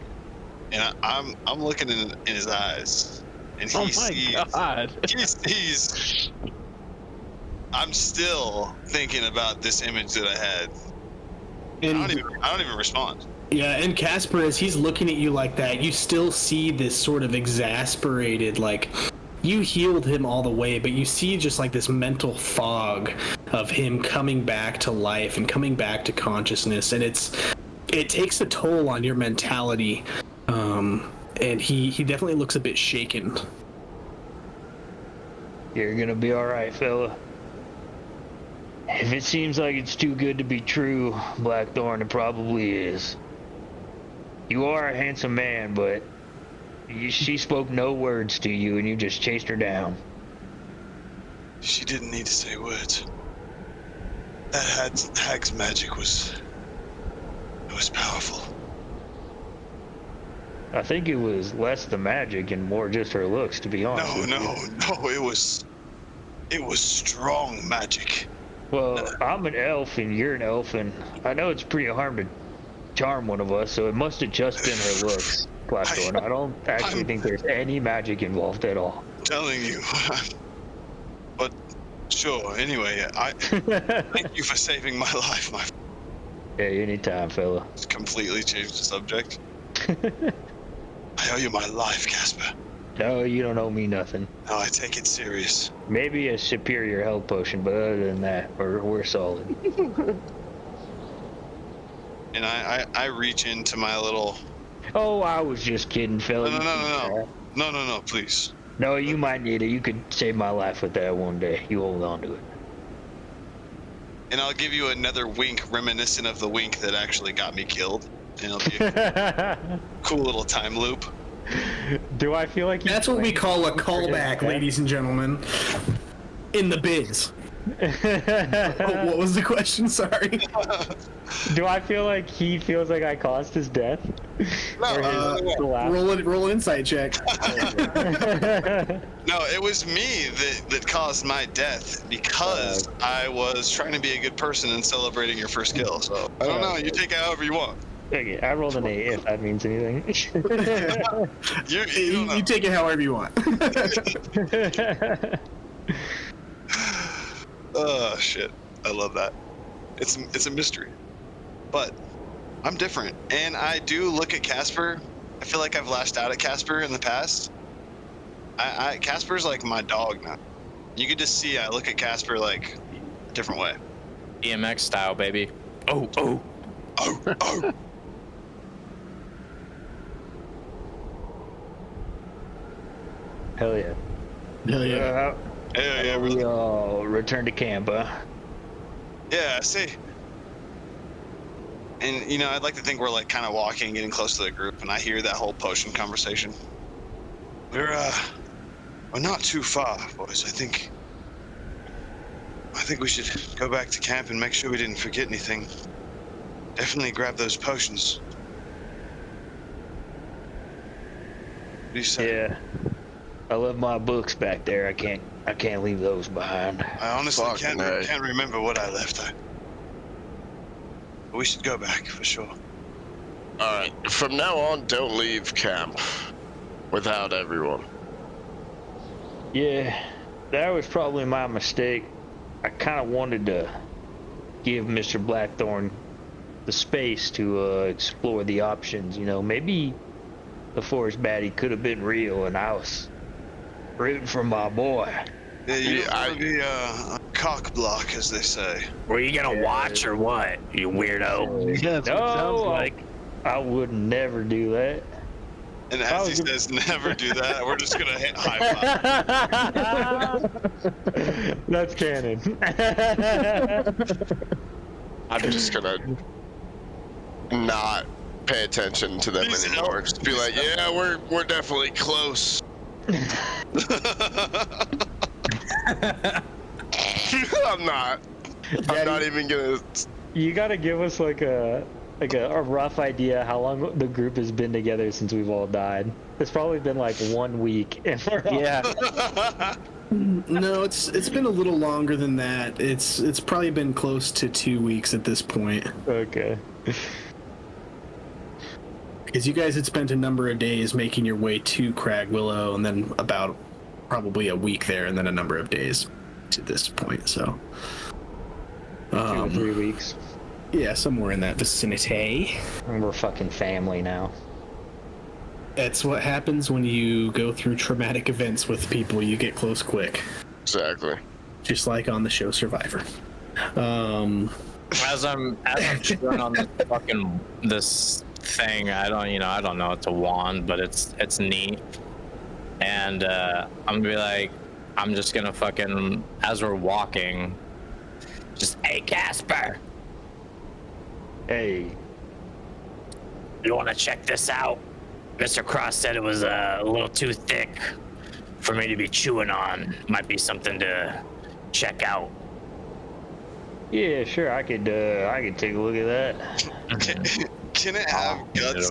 And I'm looking in his eyes, and he God. He sees. I'm still thinking about this image that I had. I don't even respond. Yeah, and Casper, as he's looking at you like that, you still see this sort of exasperated, like, you healed him all the way, but you see just like this mental fog of him coming back to life and coming back to consciousness, and it takes a toll on your mentality, and he definitely looks a bit shaken. You're gonna be alright, fella. If it seems like it's too good to be true, Blackthorn, it probably is. You are a handsome man, but she spoke no words to you, and you just chased her down. She didn't need to say words. That hag's magic was powerful. I think it was less the magic and more just her looks, to be honest. No, it was strong magic. Well, I'm an elf and you're an elf, and I know it's pretty hard to charm one of us, so it must have just been her looks, Blackthorn. I don't actually think there's any magic involved at all. I'm telling you. But sure, anyway, I thank you for saving my life, my friend. Yeah, anytime, fella. Just completely changed the subject. I owe you my life, Casper. No, you don't owe me nothing. No, I take it serious. Maybe a superior health potion, but other than that, we're solid. And I reach into my little... Oh, I was just kidding, fella. No, please. No, you might need it. You could save my life with that one day. You hold on to it. And I'll give you another wink reminiscent of the wink that actually got me killed. And it'll be a cool little time loop. Do I feel like that's what we call a callback, ladies and gentlemen, in the biz? What was the question? Sorry. Do I feel like he feels like I caused his death? Roll an insight check. No, it was me that caused my death because I was trying to be a good person and celebrating your first kill. So I don't know. You take it however you want. Okay, I rolled an 8 if that means anything. You take it however you want. Oh shit, I love that. It's a mystery, but I'm different, and I do look at Casper. I feel like I've lashed out at Casper in the past. Casper's like my dog now. You could just see I look at Casper like a different way. DMX style, baby. Oh. Hell yeah. Hell yeah. Yeah, we all return to camp, huh? Yeah, see. And, you know, I'd like to think we're, like, kind of walking, getting close to the group, and I hear that whole potion conversation. We're not too far, boys. I think we should go back to camp and make sure we didn't forget anything. Definitely grab those potions. What do you say? Yeah. I left my books back there. I can't leave those behind. I honestly can't remember what I left. But we should go back for sure. Alright, from now on, don't leave camp without everyone. Yeah, that was probably my mistake. I kind of wanted to give Mr. Blackthorn the space to explore the options. You know, maybe the forest baddie could have been real, and I was Rooting for my boy. Yeah, you don't want to be a cock block, as they say. Were you gonna watch or what, you weirdo? Yeah, that's what it sounds like. I would never do that. And as he says, never do that, we're just gonna hit high five. That's canon. I'm just gonna not pay attention to them anymore. Just be like, yeah, we're definitely close. I'm not even gonna. You gotta give us like a rough idea how long the group has been together since we've all died. It's probably been like 1 week. And we're all... No, it's been a little longer than that. It's probably been close to 2 weeks at this point. Okay. Because you guys had spent a number of days making your way to Crag Willow, and then about probably a week there, and then a number of days to this point. So 2 or 3 weeks. Yeah, somewhere in that vicinity. And we're fucking family now. That's what happens when you go through traumatic events with people. You get close quick. Exactly. Just like on the show Survivor. As I'm chewing on this thing, I don't know it's a wand, but it's neat. And I'm gonna be like, I'm just gonna fucking, as we're walking, just, hey Casper, hey, you want to check this out? Mr. Cross said it was a little too thick for me to be chewing on. Might be something to check out. Yeah, sure. I could take a look at that. Can it have guts?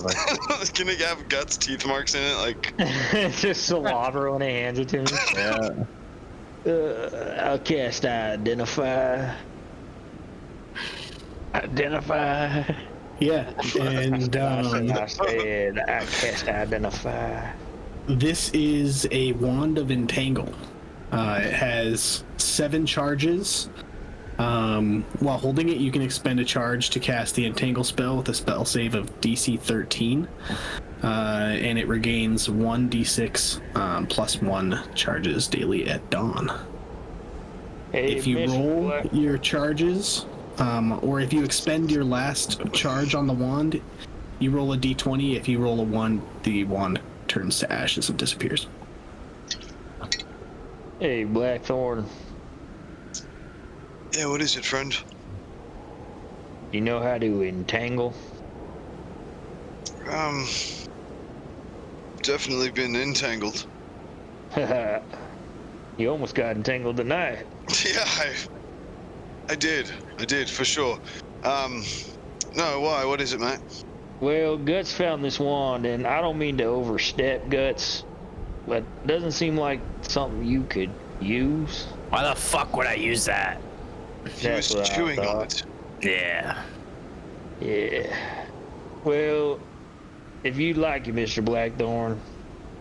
Can it have guts, teeth marks in it? Like it's just saliva when he hands it to me. Yeah. I'll cast identify. Yeah, and I said I cast identify. This is a wand of entangle. It has 7 charges. While holding it, you can expend a charge to cast the entangle spell with a spell save of DC 13, and it regains 1d6 plus 1 charges daily at dawn. Hey, if you roll your charges, or if you expend your last charge on the wand, you roll a d20. If you roll a 1, the wand turns to ashes and disappears. Hey, Blackthorn. Yeah, what is it, friend? You know how to entangle? Definitely been entangled. You almost got entangled tonight. Yeah, I did for sure. No, why? What is it, mate? Well, Guts found this wand, and I don't mean to overstep, Guts, but it doesn't seem like something you could use. Why the fuck would I use that? He was chewing on it. Yeah. Yeah. Well, if you'd like it, Mr. Blackthorn,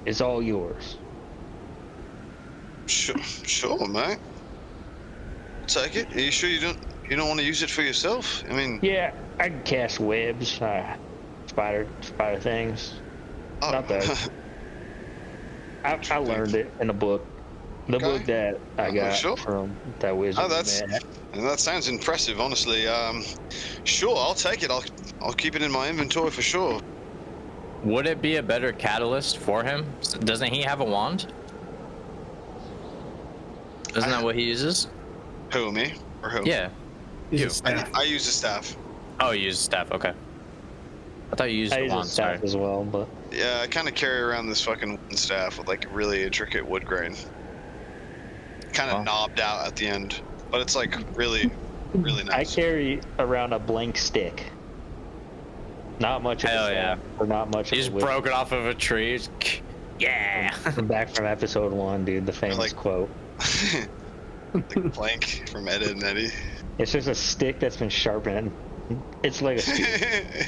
it's all yours. Sure, mate. Take it. Are you sure you don't want to use it for yourself? I mean. Yeah, I can cast webs, spider things. Oh. Not that. I learned it in a book. The book that I got from that wizard. Oh, that sounds impressive, honestly. Sure, I'll take it. I'll keep it in my inventory for sure. Would it be a better catalyst for him? Doesn't he have a wand? Isn't that what he uses? Who, me? Or who? Yeah. You. I use the staff. Oh, you use the staff, okay. I thought you used the wand, sorry. As well, but... Yeah, I kind of carry around this fucking staff with like really intricate wood grain. Kind of knobbed out at the end, but it's like really nice. I carry around a blank stick. Not much of Hell yeah. Or not much He of just broke it off of a tree. Yeah. Back from episode 1, dude, the famous quote. Like blank from Ed, Edd n Eddy. It's just a stick that's been sharpened. It's like a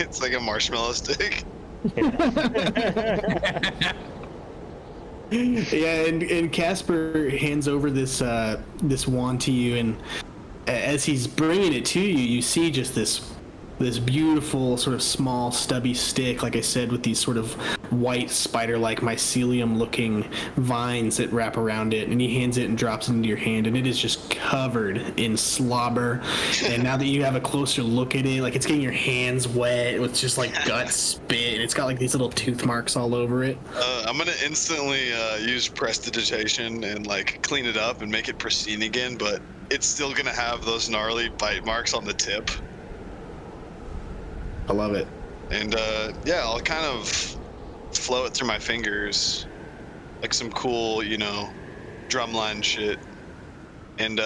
it's like a marshmallow stick. Yeah, and Casper hands over this this wand to you, and as he's bringing it to you, you see just this beautiful sort of small stubby stick, like I said, with these sort of white spider-like mycelium-looking vines that wrap around it, and he hands it and drops it into your hand, and it is just covered in slobber. And now that you have a closer look at it, like it's getting your hands wet with just like gut spit, and it's got like these little tooth marks all over it. I'm gonna instantly use prestidigitation and like clean it up and make it pristine again, but it's still gonna have those gnarly bite marks on the tip. I love it. And yeah, I'll kind of flow it through my fingers like some cool, you know, drumline shit, and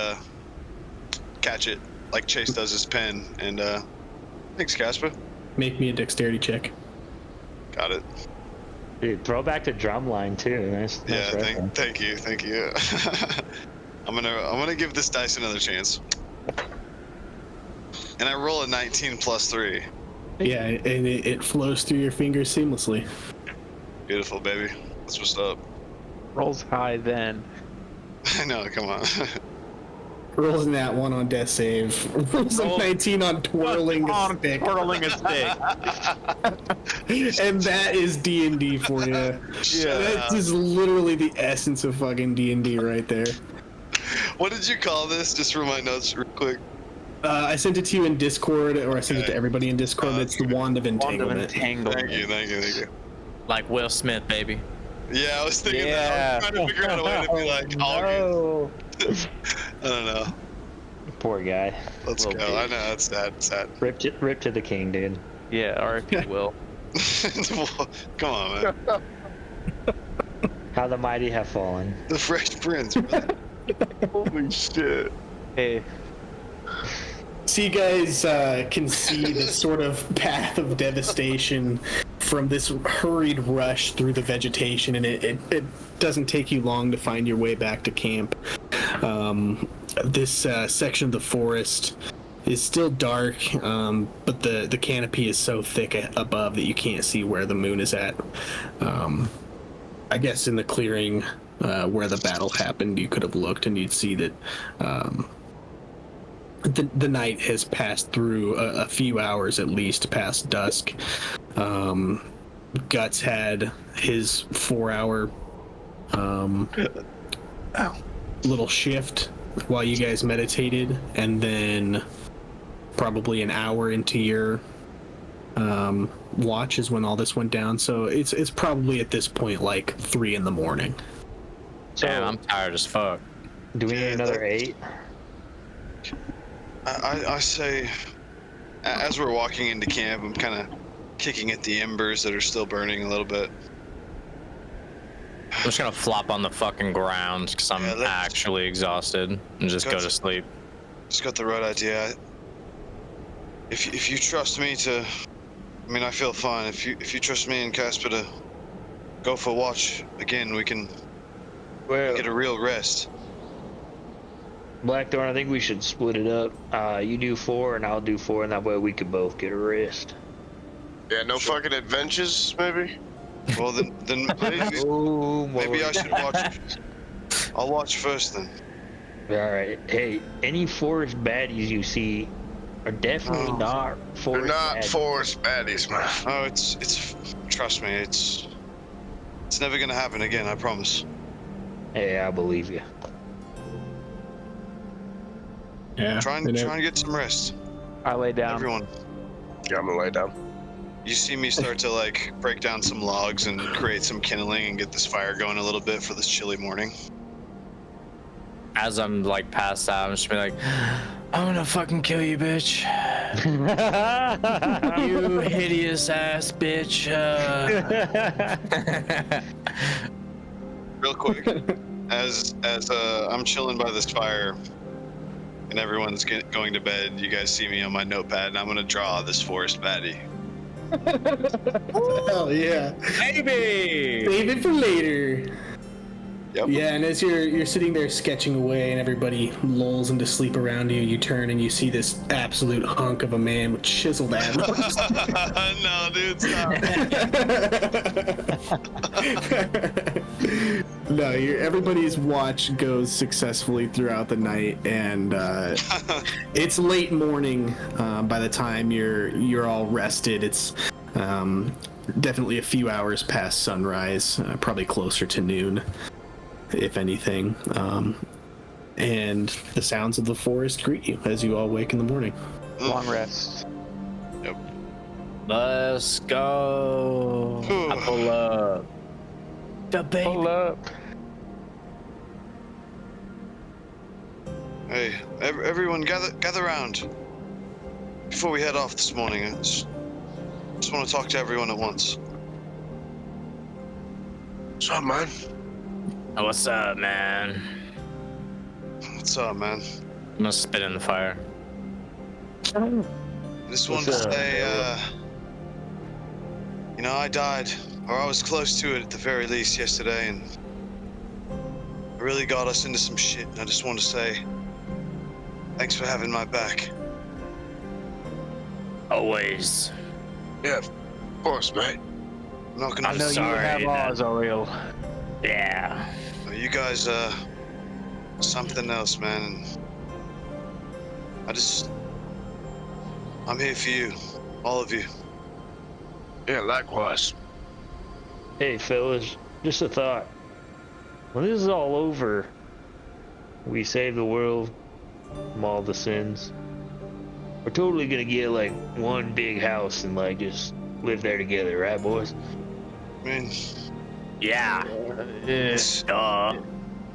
catch it like Chase does his pen. And thanks, Casper. Make me a dexterity check. Got it. Dude, throw back to drumline too. Nice. Yeah, nice thank you. I'm gonna give this dice another chance. And I roll a 19 plus 3. Yeah, and it flows through your fingers seamlessly. Beautiful, baby. That's what's up. Rolls high then. I know, come on. Rolls in that one on death save. Rolls a 19 on twirling a stick. Twirling a stick. And that is D&D for you. Yeah. That is literally the essence of fucking D&D right there. What did you call this? Just for my notes real quick. I sent it to you in Discord, or I sent it to everybody in Discord. It's the Wand of Entanglement. Thank you. Like Will Smith, baby. Yeah, I was thinking that. I was trying to figure out a way to be like, no. I don't know. Poor guy. Let's go. I know, that's sad. Rip to the king, dude. Yeah, R.I.P. Will. Come on, man. How the mighty have fallen. The Fresh Prince, brother. Holy shit. Hey. So you guys can see the sort of path of devastation from this hurried rush through the vegetation, and it doesn't take you long to find your way back to camp. This section of the forest is still dark, but the canopy is so thick above that you can't see where the moon is at. I guess in the clearing where the battle happened, you could have looked and you'd see that the night has passed through a few hours at least past dusk. Guts had his 4-hour little shift while you guys meditated, and then probably an hour into your watch is when all this went down. So it's probably at this point like 3 a.m. Damn, I'm tired as fuck. Do we need another 8? I say, as we're walking into camp, I'm kind of kicking at the embers that are still burning a little bit. I'm just gonna flop on the fucking ground because I'm actually exhausted and just go to sleep. Just got the right idea. If you trust me to, I mean, I feel fine. If you trust me and Casper to go for a watch again, we can get a real rest. Blackthorn, I think we should split it up. You do 4 and I'll do 4, and that way we could both get a rest. Yeah, no fucking adventures, maybe? Well, then maybe I should watch. I'll watch first then. Alright. Hey, any forest baddies you see are definitely not forest They're not baddies. forest baddies, man. Oh, it's trust me, it's never gonna happen again, I promise. Hey, I believe you. Yeah. Try and get some rest. I lay down. Everyone. Yeah, I'm gonna lay down. You see me start to like break down some logs and create some kindling and get this fire going a little bit for this chilly morning. As I'm like passed out, I'm just be like, I'm gonna fucking kill you, bitch. You hideous ass bitch. Real quick, as I'm chilling by this fire and everyone's going to bed, you guys see me on my notepad, and I'm gonna draw this forest baddie. Hell yeah. Baby! Save it for later. Yep. Yeah, and as you're sitting there sketching away and everybody lulls into sleep around you, you turn and you see this absolute hunk of a man with chiseled antlers. No, dude, stop. No, everybody's watch goes successfully throughout the night, and it's late morning by the time you're all rested. It's definitely a few hours past sunrise, probably closer to noon, if anything. And the sounds of the forest greet you as you all wake in the morning. Long rest. Yep. Let's go. I pull up. The baby. Pull up. Hey, everyone, gather round. Before we head off this morning, I just want to talk to everyone at once. What's up, man? Oh, what's up, man? What's up, man? I'm gonna spit in the fire. I just wanted to say, I died, or I was close to it at the very least yesterday, and it really got us into some shit, and I just want to say, thanks for having my back. Always. Yeah, of course, mate. I'm not gonna. I know sorry, you have man. ours, Oriel. Yeah. You guys, something else, man, and I'm here for you, all of you. Yeah, likewise. Hey, fellas, just a thought. When this is all over, we save the world from all the sins. We're totally gonna get like one big house and like just live there together, right, boys? I mean, Yeah. let's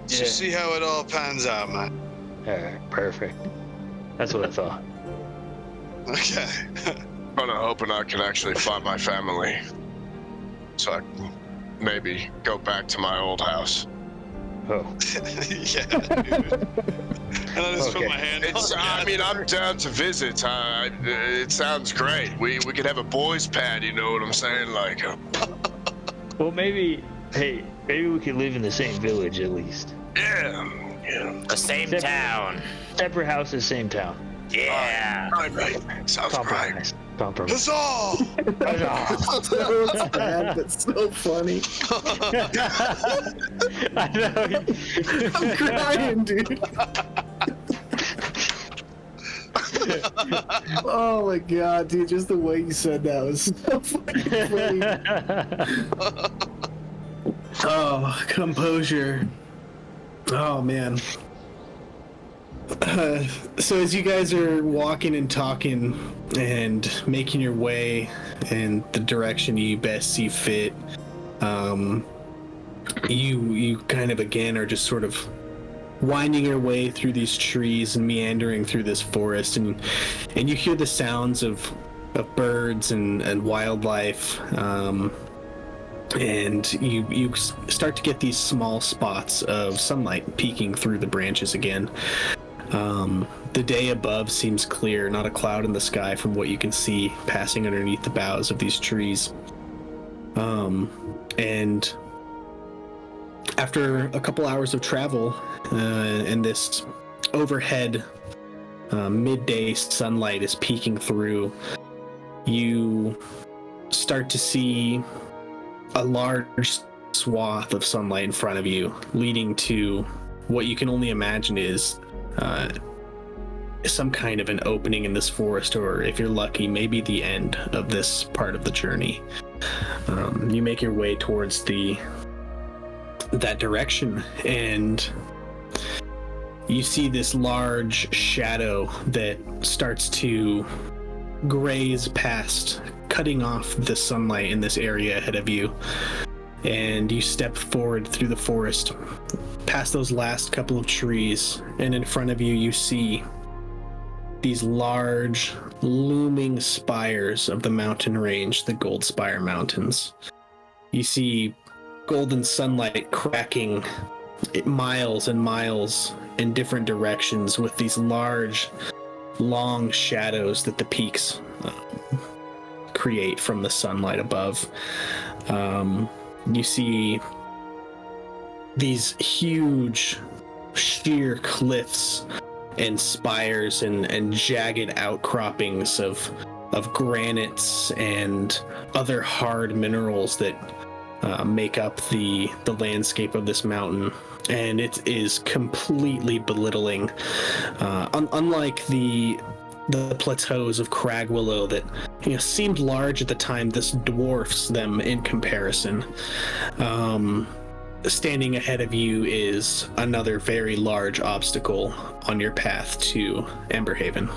just see how it all pans out, man. Alright, perfect. That's what I thought. Okay. I'm kind of hoping I can actually find my family, so I can maybe go back to my old house. Oh. Yeah, dude. And I just put my hand on I mean, I'm down to visit. It sounds great. We could have a boys' pad, you know what I'm saying? Like, Well, maybe we could live in the same village at least. yeah. The same town. Separate houses, same town. Yeah. Right. Sounds great. Compromise. Huzzah! That's bad, but so funny. I know. I'm crying, dude. Oh my god, dude, just the way you said that was so fucking funny. Oh, composure. Oh man. So as you guys are walking and talking and making your way in the direction you best see fit, you kind of again are just sort of winding your way through these trees and meandering through this forest, and you hear the sounds of birds and wildlife, and you start to get these small spots of sunlight peeking through the branches again. The day above seems clear, not a cloud in the sky from what you can see passing underneath the boughs of these trees. And after a couple hours of travel, and this overhead midday sunlight is peeking through, you start to see a large swath of sunlight in front of you, leading to what you can only imagine is some kind of an opening in this forest, or if you're lucky, maybe the end of this part of the journey. You make your way towards that direction, and you see this large shadow that starts to graze past, cutting off the sunlight in this area ahead of you. And you step forward through the forest, past those last couple of trees, and in front of you see these large, looming spires of the mountain range, the Gold Spire Mountains. You see golden sunlight cracking miles and miles in different directions with these large, long shadows that the peaks create from the sunlight above. You see these huge, sheer cliffs and spires and jagged outcroppings of granites and other hard minerals that make up the landscape of this mountain, and it is completely belittling. Unlike the the plateaus of Crag Willow that seemed large at the time. This dwarfs them in comparison. Standing ahead of you is another very large obstacle on your path to Emberhaven.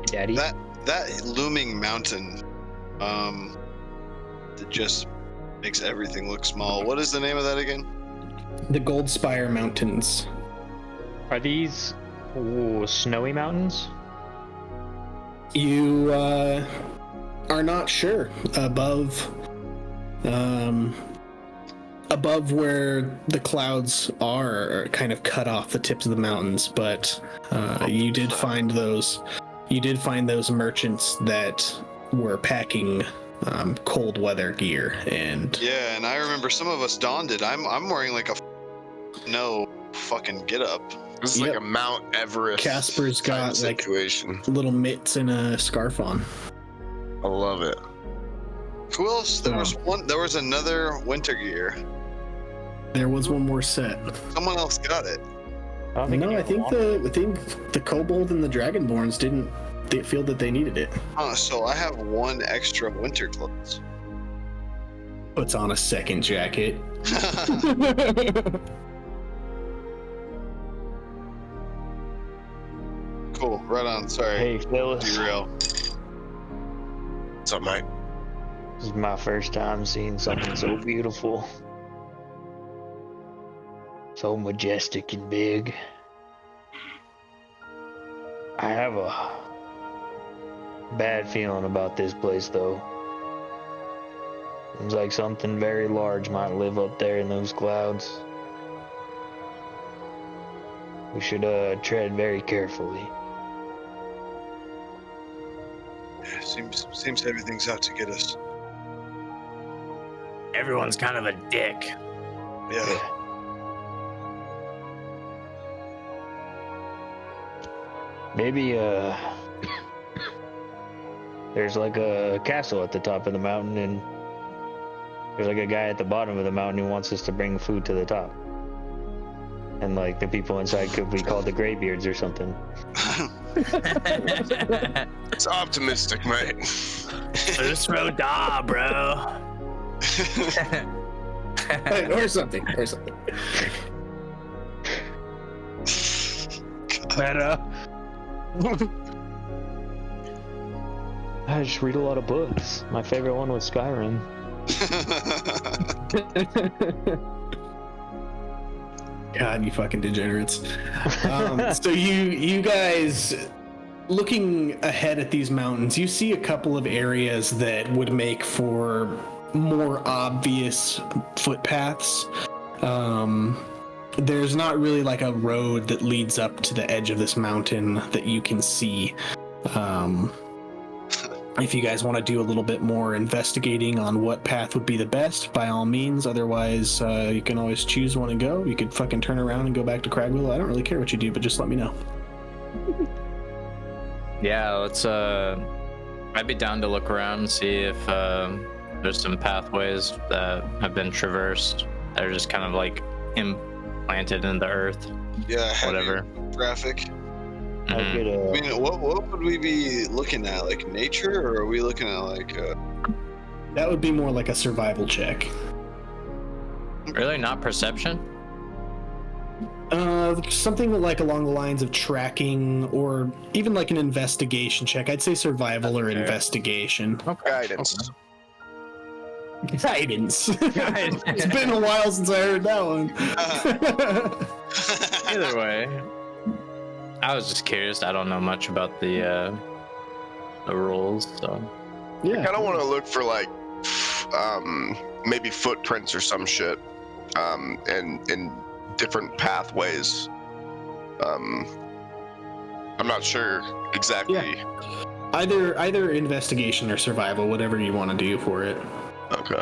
Daddy. That looming mountain, that just makes everything look small. What is the name of that again? The Goldspire Mountains. Are these snowy mountains? You are not sure. Above where the clouds are kind of cut off the tips of the mountains, but you did find those merchants that were packing cold weather gear, and yeah, and I remember some of us donned it. I'm wearing like a no fucking get up. This is like a Mount Everest. Casper's got situation. Like little mitts and a scarf on. I love it. Who else? There was another winter gear. There was one more set. Someone else got it. I think the kobold and the dragonborns didn't feel that they needed it. So I have one extra winter clothes. Puts on a second jacket. Cool, right on. Sorry. Hey, Phyllis. Derail. What's up, mate? This is my first time seeing something so beautiful. So majestic and big. I have a bad feeling about this place, though. Seems like something very large might live up there in those clouds. We should tread very carefully. Yeah, seems everything's out to get us. Everyone's kind of a dick. Yeah. Maybe there's like a castle at the top of the mountain, and there's like a guy at the bottom of the mountain who wants us to bring food to the top. And like the people inside could be called the Greybeards or something. It's optimistic, mate. Just da, bro. or something. Meta. I just read a lot of books. My favorite one was Skyrim. God, you fucking degenerates. So you guys, looking ahead at these mountains, you see a couple of areas that would make for more obvious footpaths. There's not really like a road that leads up to the edge of this mountain that you can see. If you guys want to do a little bit more investigating on what path would be the best, by all means. Otherwise, you can always choose one and go. You could fucking turn around and go back to Cragwillow. I don't really care what you do, but just let me know. Yeah, let's I'd be down to look around and see if there's some pathways that have been traversed that are just kind of like implanted in the earth. Yeah, whatever. Graphic. I mean, what would we be looking at? Like nature, or are we looking at like? That would be more like a survival check. Really, not perception? Something like along the lines of tracking, or even like an investigation check. I'd say survival or investigation. Guidance. Guidance. It's been a while since I heard that one. Either way, I was just curious. I don't know much about the rules, so yeah. I kind of want to look for like maybe footprints or some shit, and different pathways. I'm not sure exactly. Yeah. Either investigation or survival, whatever you want to do for it. Okay.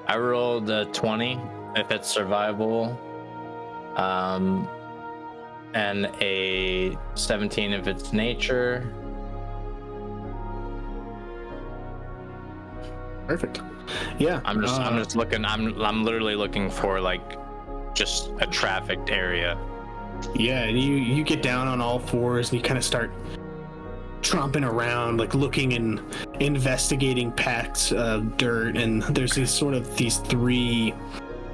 I rolled a 20 if it's survival, and a 17 if it's nature. Perfect. Yeah. I'm just looking. I'm literally looking for like just a trafficked area. Yeah, and you get down on all fours and you kind of start tromping around, like looking and investigating packs of dirt, and there's these three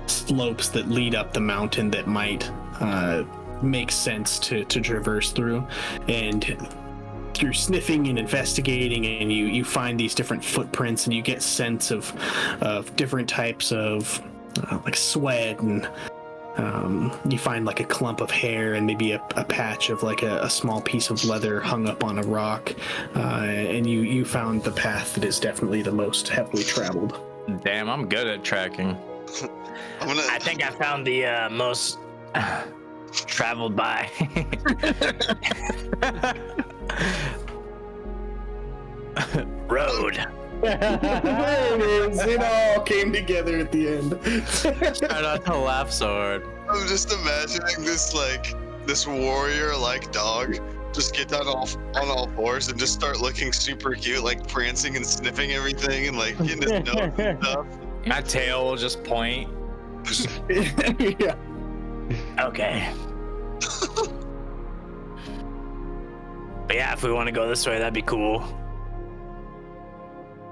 slopes that lead up the mountain that might make sense to traverse through. And through sniffing and investigating, and you find these different footprints, and you get sense of different types of like sweat, and you find like a clump of hair and maybe a patch of like a small piece of leather hung up on a rock, and you found the path that is definitely the most heavily traveled. Damn, I'm good at tracking. I think I found the most traveled by. Road. There it is. It all came together at the end. Try not to laugh so hard. I'm just imagining this warrior-like dog just get down on all fours and just start looking super cute, like prancing and sniffing everything and like getting his nose and stuff. My tail will just point. Yeah. Okay. But yeah, if we want to go this way, that'd be cool.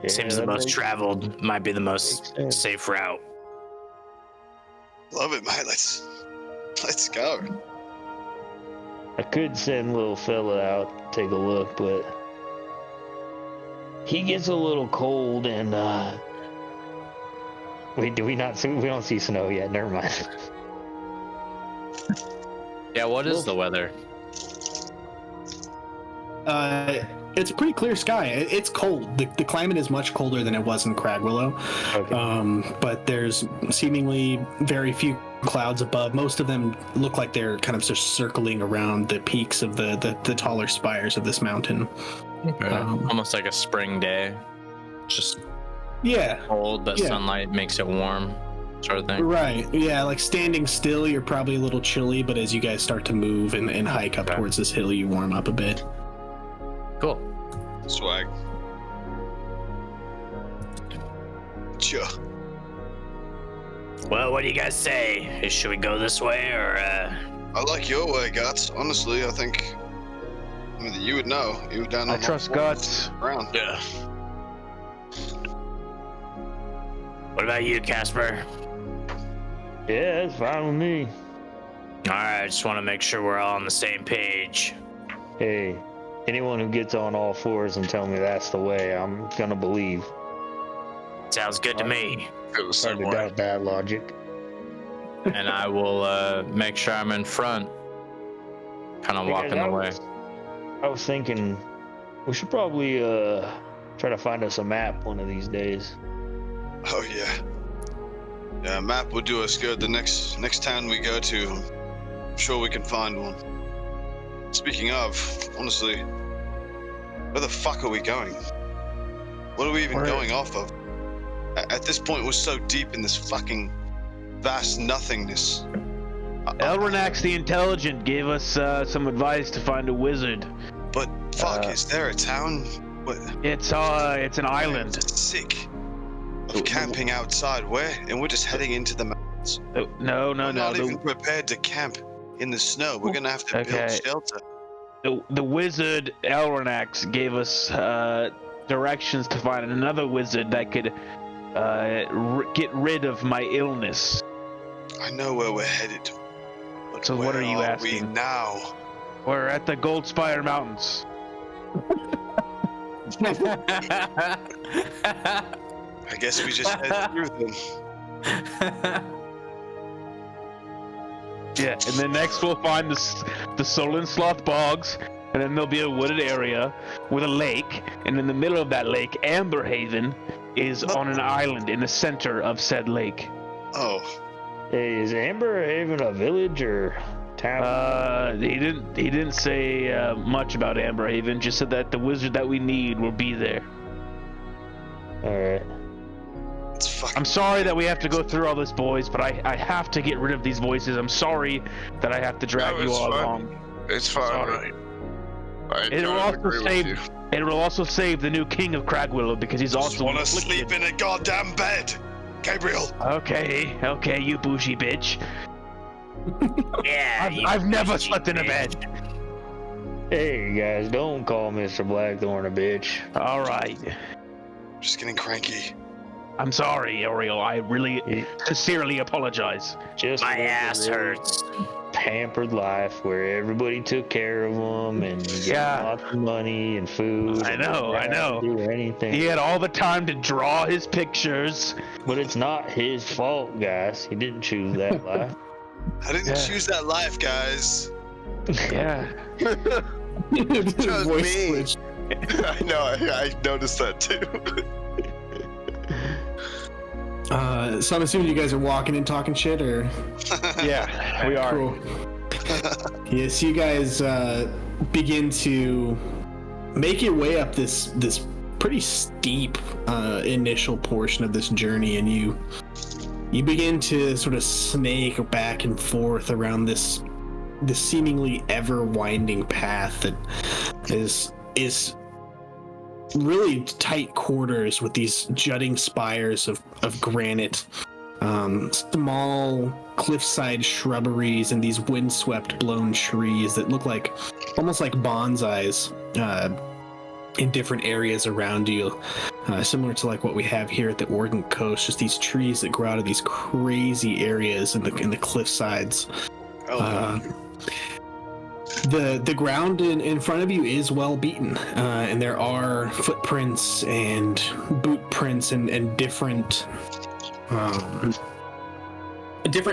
Yeah, Seems the that most makes- traveled might be the most sense. safe route. Love it, mate. Let's go. I could send little fella out to take a look, but he gets a little cold, and wait, do we not see? We don't see snow yet. Never mind. Yeah, what is the weather? It's a pretty clear sky. It's cold. The climate is much colder than it was in Cragwillow. Okay. But there's seemingly very few clouds above. Most of them look like they're kind of just circling around the peaks of the taller spires of this mountain. Okay. Almost like a spring day. Just Yeah. cold, but Yeah. sunlight makes it warm, sort of thing. Right. Yeah, like standing still, you're probably a little chilly, but as you guys start to move and hike up towards this hill, you warm up a bit. Cool. Swag. Sure. Well, what do you guys say? Should we go this way or? I like your way, Guts. Honestly, I mean, you would know. You were down I on the trust Guts. ground. Yeah. What about you, Casper? Yeah, it's fine with me. All right, I just want to make sure we're all on the same page. Hey, anyone who gets on all fours and tell me that's the way, I'm gonna believe. Sounds good to me. It was Hard to doubt that logic. And I will make sure I'm in front, kind of walking the way. I was thinking we should probably try to find us a map one of these days. Oh yeah. Yeah, a map would do us good. The next town we go to, I'm sure we can find one. Speaking of, honestly, where the fuck are we going? What are we even going off of? At this point, we're so deep in this fucking vast nothingness. Elrenax the Intelligent gave us some advice to find a wizard. But fuck, is there a town? What? It's an island. Sick of camping outside. Where? And we're just heading into the mountains. No. We're not even prepared to camp in the snow. We're gonna have to build shelter. The wizard Elrenax gave us directions to find another wizard that could get rid of my illness. I know where we're headed. But So what are you asking? we now? We're at the Goldspire Mountains. I guess we just head through them. Yeah, and then next we'll find the Sullen Sloth Bogs, and then there'll be a wooded area with a lake, and in the middle of that lake, Amberhaven is on an island in the center of said lake. Oh. Hey, is Amberhaven a village or town? He didn't say much about Amberhaven, just said that the wizard that we need will be there. Alright. I'm sorry that we have to go through all this, boys, but I have to get rid of these voices. I'm sorry that I have to drag you all along. It's fine. Sorry. I It will don't also agree with save. you. It will also save the new king of Cragwillow because he's Just also want to afflicted. sleep in a goddamn bed, Gabriel. Okay, you bougie bitch. Yeah, I've never slept in a bed. Hey guys, don't call Mr. Blackthorn a bitch. All right. Just getting cranky. I'm sorry, Ariel. I really sincerely apologize. Just My lived a ass really hurts. Pampered life where everybody took care of him and gave him lots of money and food. I know, I know. Do anything. He had all the time to draw his pictures. But it's not his fault, guys. He didn't choose that life. I didn't choose that life, guys. Yeah. Just Voice me. switch. I know. I noticed that too. So I'm assuming you guys are walking and talking shit, or? Yeah, we are. Cool. Yes, you guys begin to make your way up this pretty steep initial portion of this journey, and you begin to sort of snake back and forth around this seemingly ever winding path that is really tight quarters with these jutting spires of granite, small cliffside shrubberies, and these windswept blown trees that look like almost like bonsais in different areas around you, similar to like what we have here at the Oregon coast. Just these trees that grow out of these crazy areas in the cliff sides. The ground in front of you is well beaten, and there are footprints and boot prints and different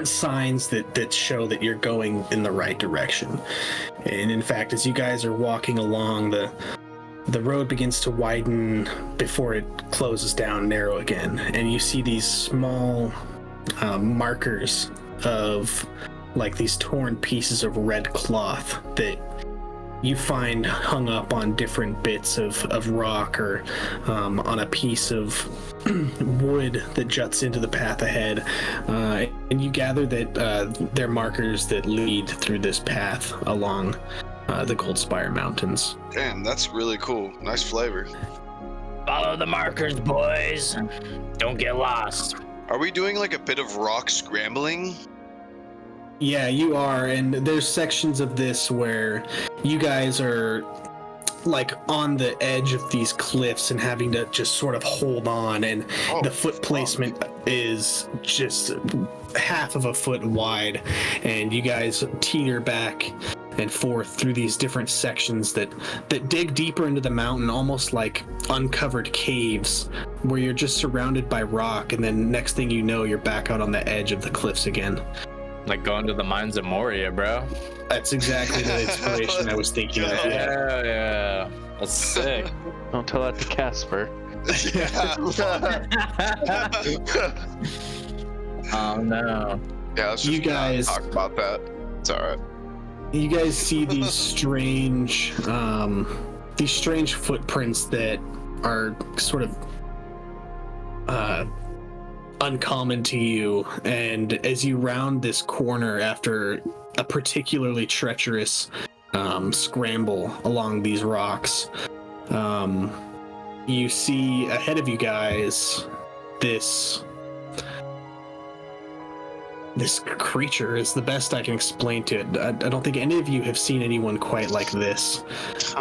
signs that show that you're going in the right direction. And in fact, as you guys are walking along, the road begins to widen before it closes down narrow again, and you see these small markers of like these torn pieces of red cloth that you find hung up on different bits of rock or on a piece of wood that juts into the path ahead, and you gather that they're markers that lead through this path along the Goldspire Mountains. Damn, that's really cool. Nice flavor. Follow the markers, boys. Don't get lost. Are we doing like a bit of rock scrambling? Yeah, you are, and there's sections of this where you guys are like on the edge of these cliffs and having to just sort of hold on, and the foot placement is just half of a foot wide, and you guys teeter back and forth through these different sections that dig deeper into the mountain, almost like uncovered caves where you're just surrounded by rock, and then next thing you know, you're back out on the edge of the cliffs again. Like going to the mines of Moria, bro. That's exactly the inspiration I was thinking of. Yeah. That's sick. Don't tell that to Casper. Oh no. Yeah, let's just You guys- not talk about that. It's alright. You guys see these strange footprints that are sort of uncommon to you, and as you round this corner after a particularly treacherous scramble along these rocks, you see ahead of you guys this creature. Is the best I can explain to it. I don't think any of you have seen anyone quite like this.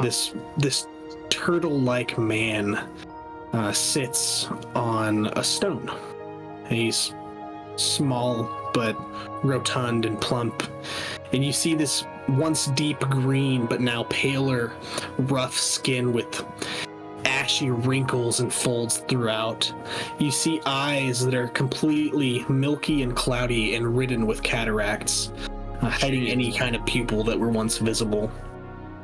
This turtle-like man sits on a stone. He's small but rotund and plump, and you see this once deep green but now paler, rough skin with ashy wrinkles and folds throughout. You see eyes that are completely milky and cloudy and ridden with cataracts, hiding any kind of pupil that were once visible.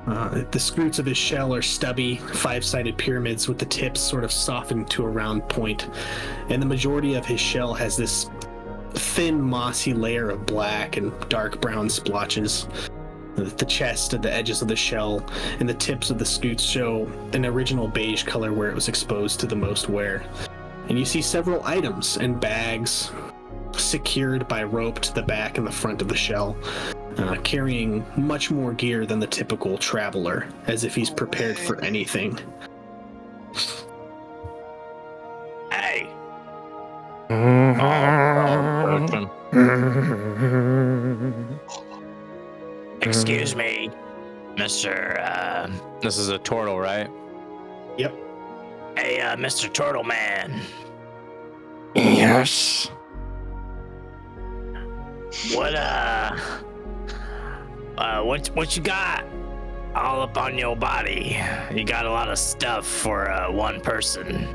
The scroots of his shell are stubby, five-sided pyramids with the tips sort of softened to a round point, and the majority of his shell has this thin, mossy layer of black and dark brown splotches. The chest and the edges of the shell and the tips of the scutes show an original beige color where it was exposed to the most wear. And you see several items and bags secured by rope to the back and the front of the shell, carrying much more gear than the typical traveler, as if he's prepared for anything. Hey! Mr. This is a turtle, right? Yep. Hey, Mr. Turtle Man. Yes. What you got all up on your body? You got a lot of stuff for one person.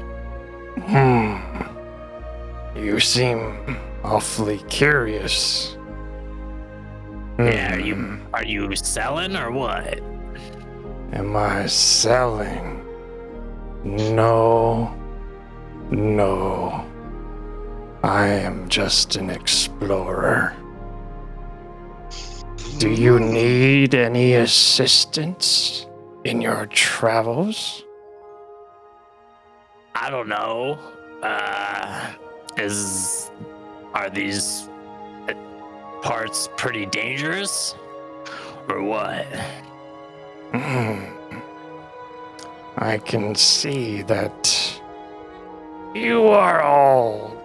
You seem awfully curious. Yeah, are you selling or what? Am I selling? No. I am just an explorer. Do you need any assistance in your travels? I don't know. Are these parts pretty dangerous? Or what? I can see that you are all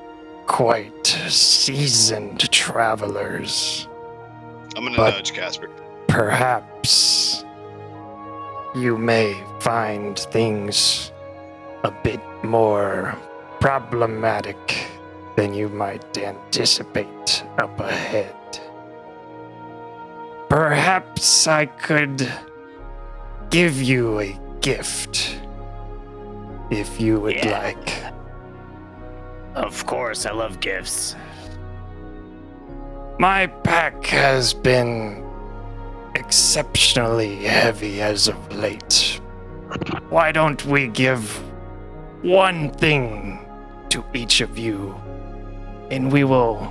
quite seasoned travelers. I'm gonna But nudge Casper. Perhaps you may find things a bit more problematic than you might anticipate up ahead. Perhaps I could give you a gift if you would like. Of course, I love gifts. My pack has been exceptionally heavy as of late. Why don't we give one thing to each of you, and we will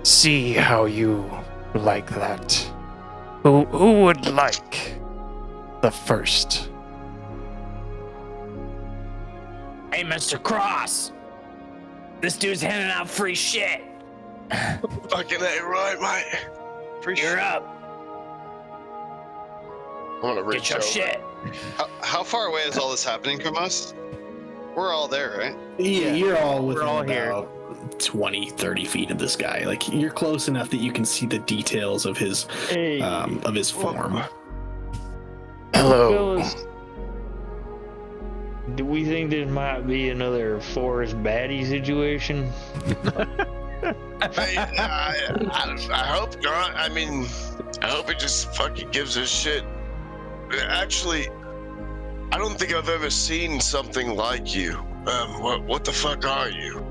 see how you like that. Who would like the first? Hey, Mr. Cross! This dude's handing out free shit! Fucking A, right, mate? You're up. I'm gonna Get reach your over. shit. How far away is all this happening from us? We're all there, right? Yeah, you're all within all about 20, 30 feet of this guy. Like, you're close enough that you can see the details of his form. Hello. Fellas, do we think there might be another Forrest Baddie situation? Hey, I hope not. I mean, I hope it just fucking gives us shit. Actually, I don't think I've ever seen something like you. What the fuck are you?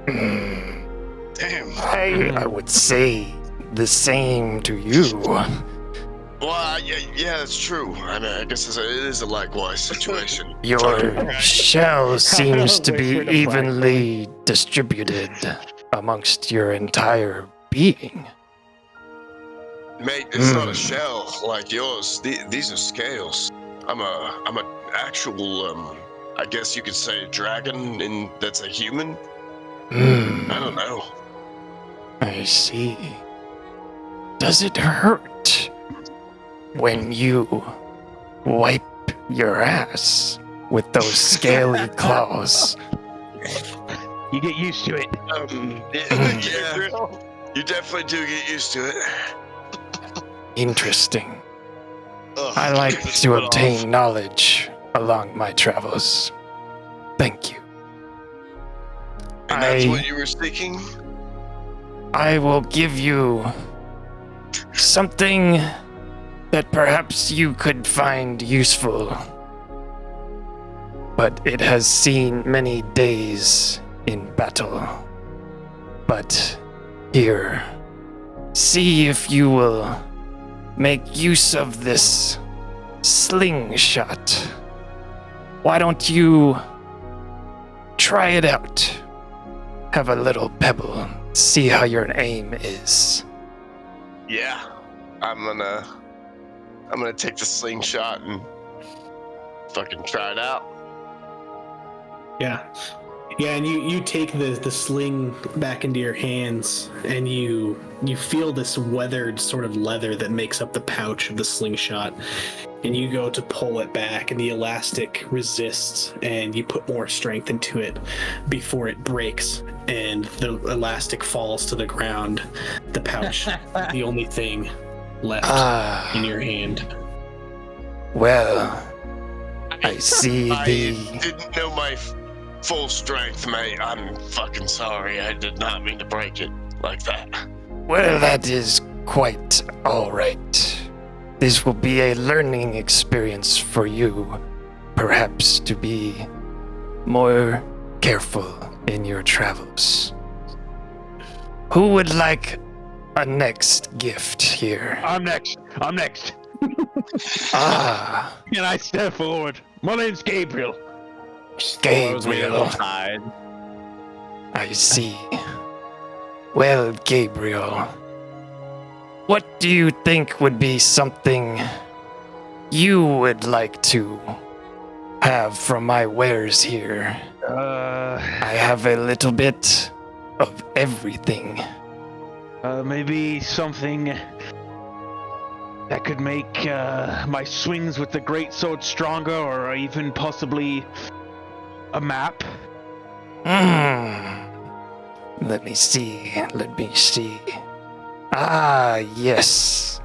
Damn. I would say the same to you. Well, yeah, that's true. I mean, I guess it is a likewise situation. Your shell seems to be evenly distributed amongst your entire being. Mate, it's not a shell like yours. These are scales. I'm a actual, I guess you could say dragon, and that's a human. I don't know. I see. Does it hurt when you wipe your ass with those scaly claws? You get used to it. Yeah, you definitely do get used to it. Interesting. I like to obtain knowledge along my travels. Thank you. And that's what you were seeking? I will give you something that perhaps you could find useful, but it has seen many days in battle. But here, see if you will make use of this slingshot. Why don't you try it out? Have a little pebble, see how your aim is. Yeah, I'm gonna take the slingshot and fucking try it out. Yeah. Yeah, and you take the sling back into your hands, and you feel this weathered sort of leather that makes up the pouch of the slingshot, and you go to pull it back, and the elastic resists, and you put more strength into it before it breaks, and the elastic falls to the ground. The pouch, the only thing left in your hand. Well, I see I the... didn't know my full strength, mate. I'm fucking sorry. I did not mean to break it like that. Well, that is quite alright. This will be a learning experience for you, perhaps to be more careful in your travels. Who would like a next gift here? I'm next. Ah, Can I step forward? My name's Gabriel. Gabriel. I see. Well, Gabriel, what do you think would be something you would like to have from my wares here? I have a little bit of everything. Maybe something that could make my swings with the greatsword stronger, or even possibly a map. Let me see. Ah, yes.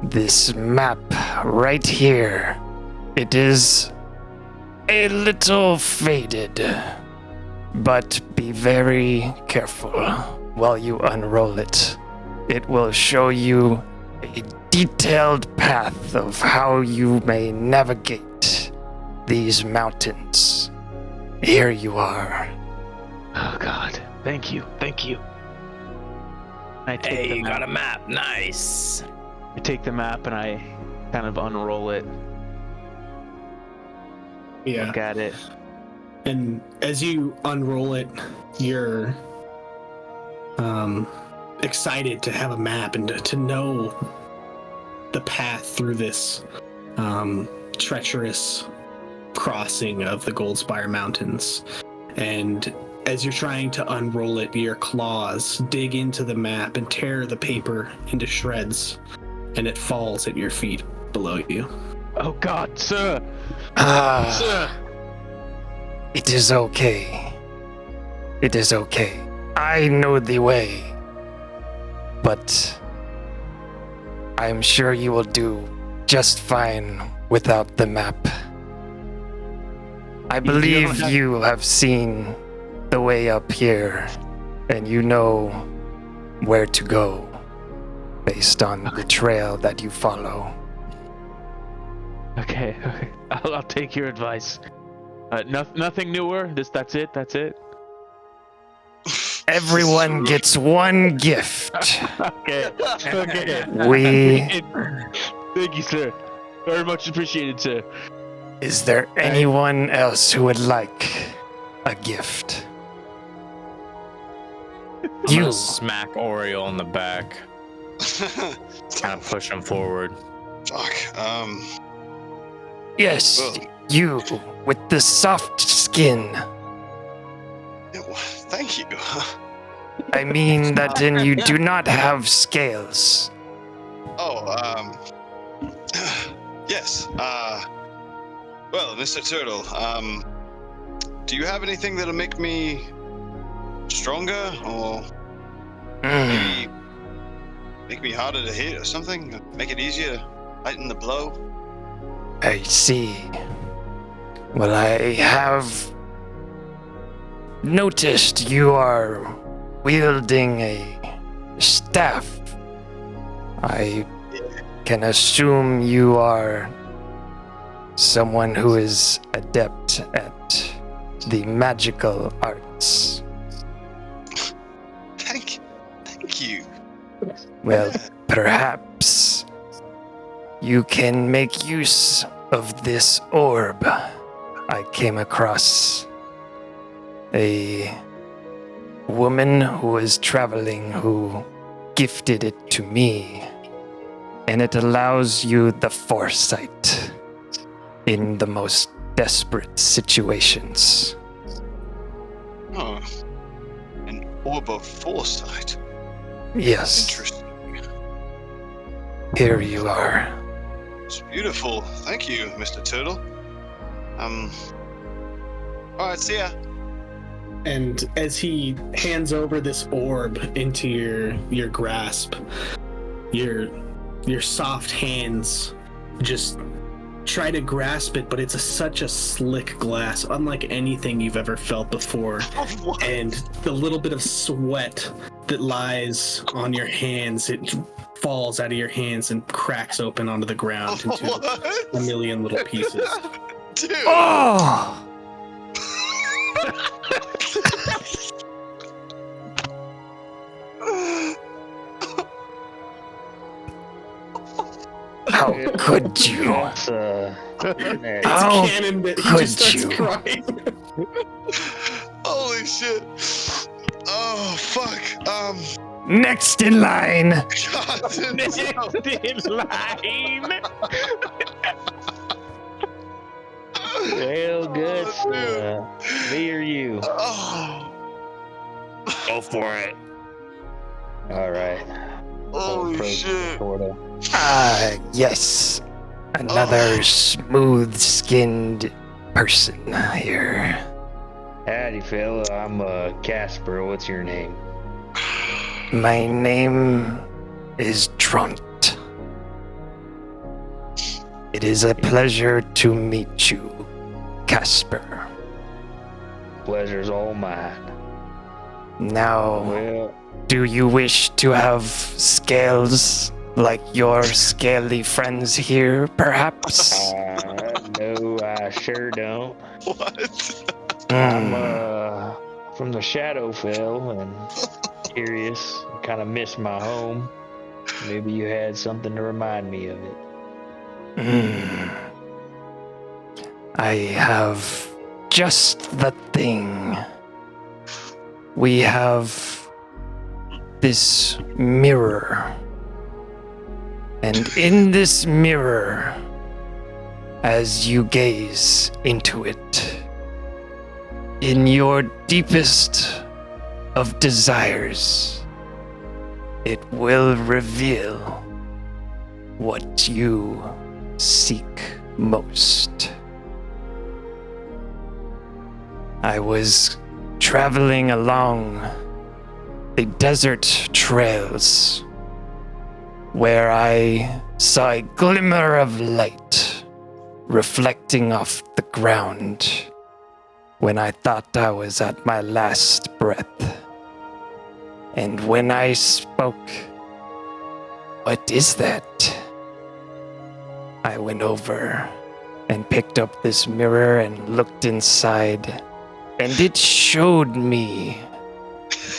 This map right here. It is a little faded, but be very careful while you unroll it. It will show you a detailed path of how you may navigate these mountains. Here you are. Oh God, thank you. I take Hey, the you map. got a map. Nice. I take the map and I kind of unroll it. Yeah. Look at it. And as you unroll it, you're excited to have a map and to know the path through this treacherous crossing of the Goldspire Mountains. And as you're trying to unroll it, your claws dig into the map and tear the paper into shreds, and it falls at your feet below you. Oh God, sir! Ah, it is okay. It is okay. I know the way. But I'm sure you will do just fine without the map. I believe you have seen the way up here, and you know where to go based on the trail that you follow. Okay. I'll take your advice. Nothing newer. That's it. Everyone gets one gift. Okay. Thank you, sir. Very much appreciated, sir. Is there anyone else who would like a gift? I'm gonna smack Oriole in the back. Kind of push him forward. Fuck. Yes, you with the soft skin. Thank you. I mean that then you do not have scales. Yes. Well, Mr. Turtle, do you have anything that'll make me stronger, or maybe make me harder to hit, or something? Make it easier to lighten the blow? I see. Well, I have noticed you are wielding a staff. I can assume you are someone who is adept at the magical arts. Thank you. Well, perhaps you can make use of this orb. I came across a woman who was traveling who gifted it to me, and it allows you the foresight in the most desperate situations. Oh, an orb of foresight. Yes. Interesting. Here you are. It's beautiful. Thank you, Mr. Turtle. Alright, see ya. And as he hands over this orb into your grasp, your soft hands just try to grasp it, but it's such a slick glass, unlike anything you've ever felt before. And the little bit of sweat that lies on your hands, it falls out of your hands and cracks open onto the ground into a million little pieces. Dude. Oh! How could you? That's, It's How canon that he could just starts you? crying. Holy shit. Oh, fuck. Next in line. God, Next in line. Well, good. Me or you? Oh. Go for it. All right. Holy shit. Ah, yes. Another smooth-skinned person here. Howdy, fella. I'm Casper. What's your name? My name is Tront. It is a pleasure to meet you, Casper. Pleasure's all mine. Now, Well, do you wish to have scales like your scaly friends here, perhaps? no, I sure don't. What? I'm from the Shadowfell and curious. Kind of miss my home. Maybe you had something to remind me of it. I have just the thing. We have this mirror. And in this mirror, as you gaze into it, in your deepest of desires, it will reveal what you seek most. I was traveling along the desert trails where I saw a glimmer of light reflecting off the ground when I thought I was at my last breath. And when I spoke, "What is that?" I went over and picked up this mirror and looked inside, and it showed me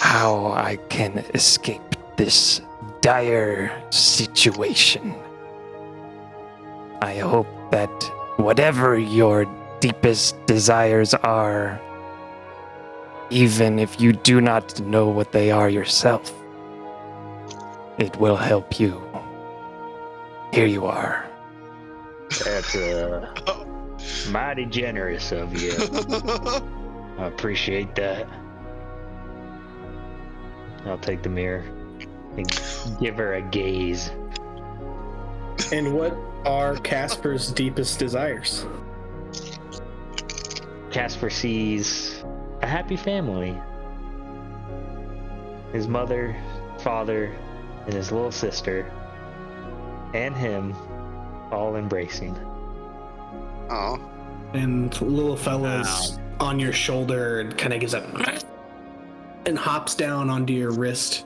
how I can escape this dire situation. I hope that whatever your deepest desires are, even if you do not know what they are yourself, it will help you. Here you are. That's mighty generous of you. I appreciate that. I'll take the mirror and give her a gaze. And what are Casper's deepest desires? Casper sees a happy family. His mother, father, and his little sister, and him all embracing. Oh. And the little fella's on your shoulder and kind of gives a and hops down onto your wrist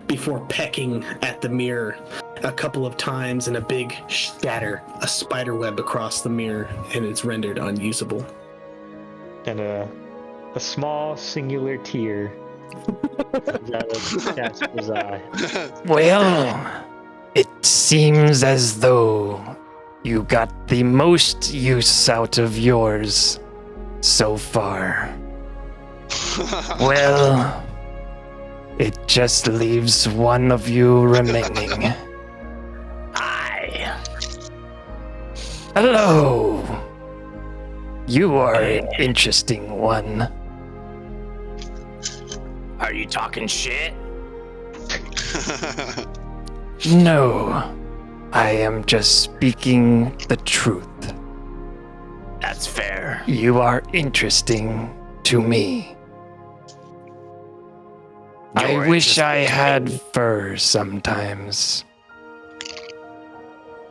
before pecking at the mirror a couple of times, and a big shatter, a spider web across the mirror, and it's rendered unusable. And a small singular tear comes out of Casper's eye. Well, it seems as though you got the most use out of yours so far. Well, it just leaves one of you remaining. Hi. Hello. You are an interesting one. Are you talking shit? No, I am just speaking the truth. That's fair. You are interesting to me. I wish I had fur sometimes.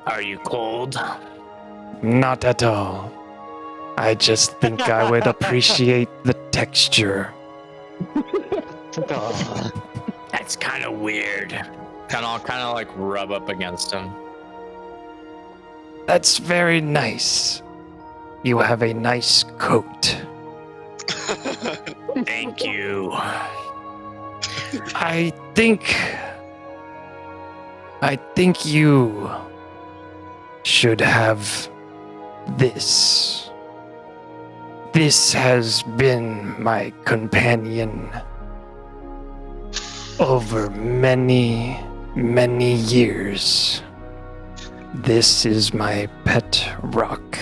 Are you cold? Not at all. I just think I would appreciate the texture. That's kind of weird. Kind of like rub up against him. That's very nice. You have a nice coat. Thank you. I think you should have this. This has been my companion over many, many years. This is my pet rock.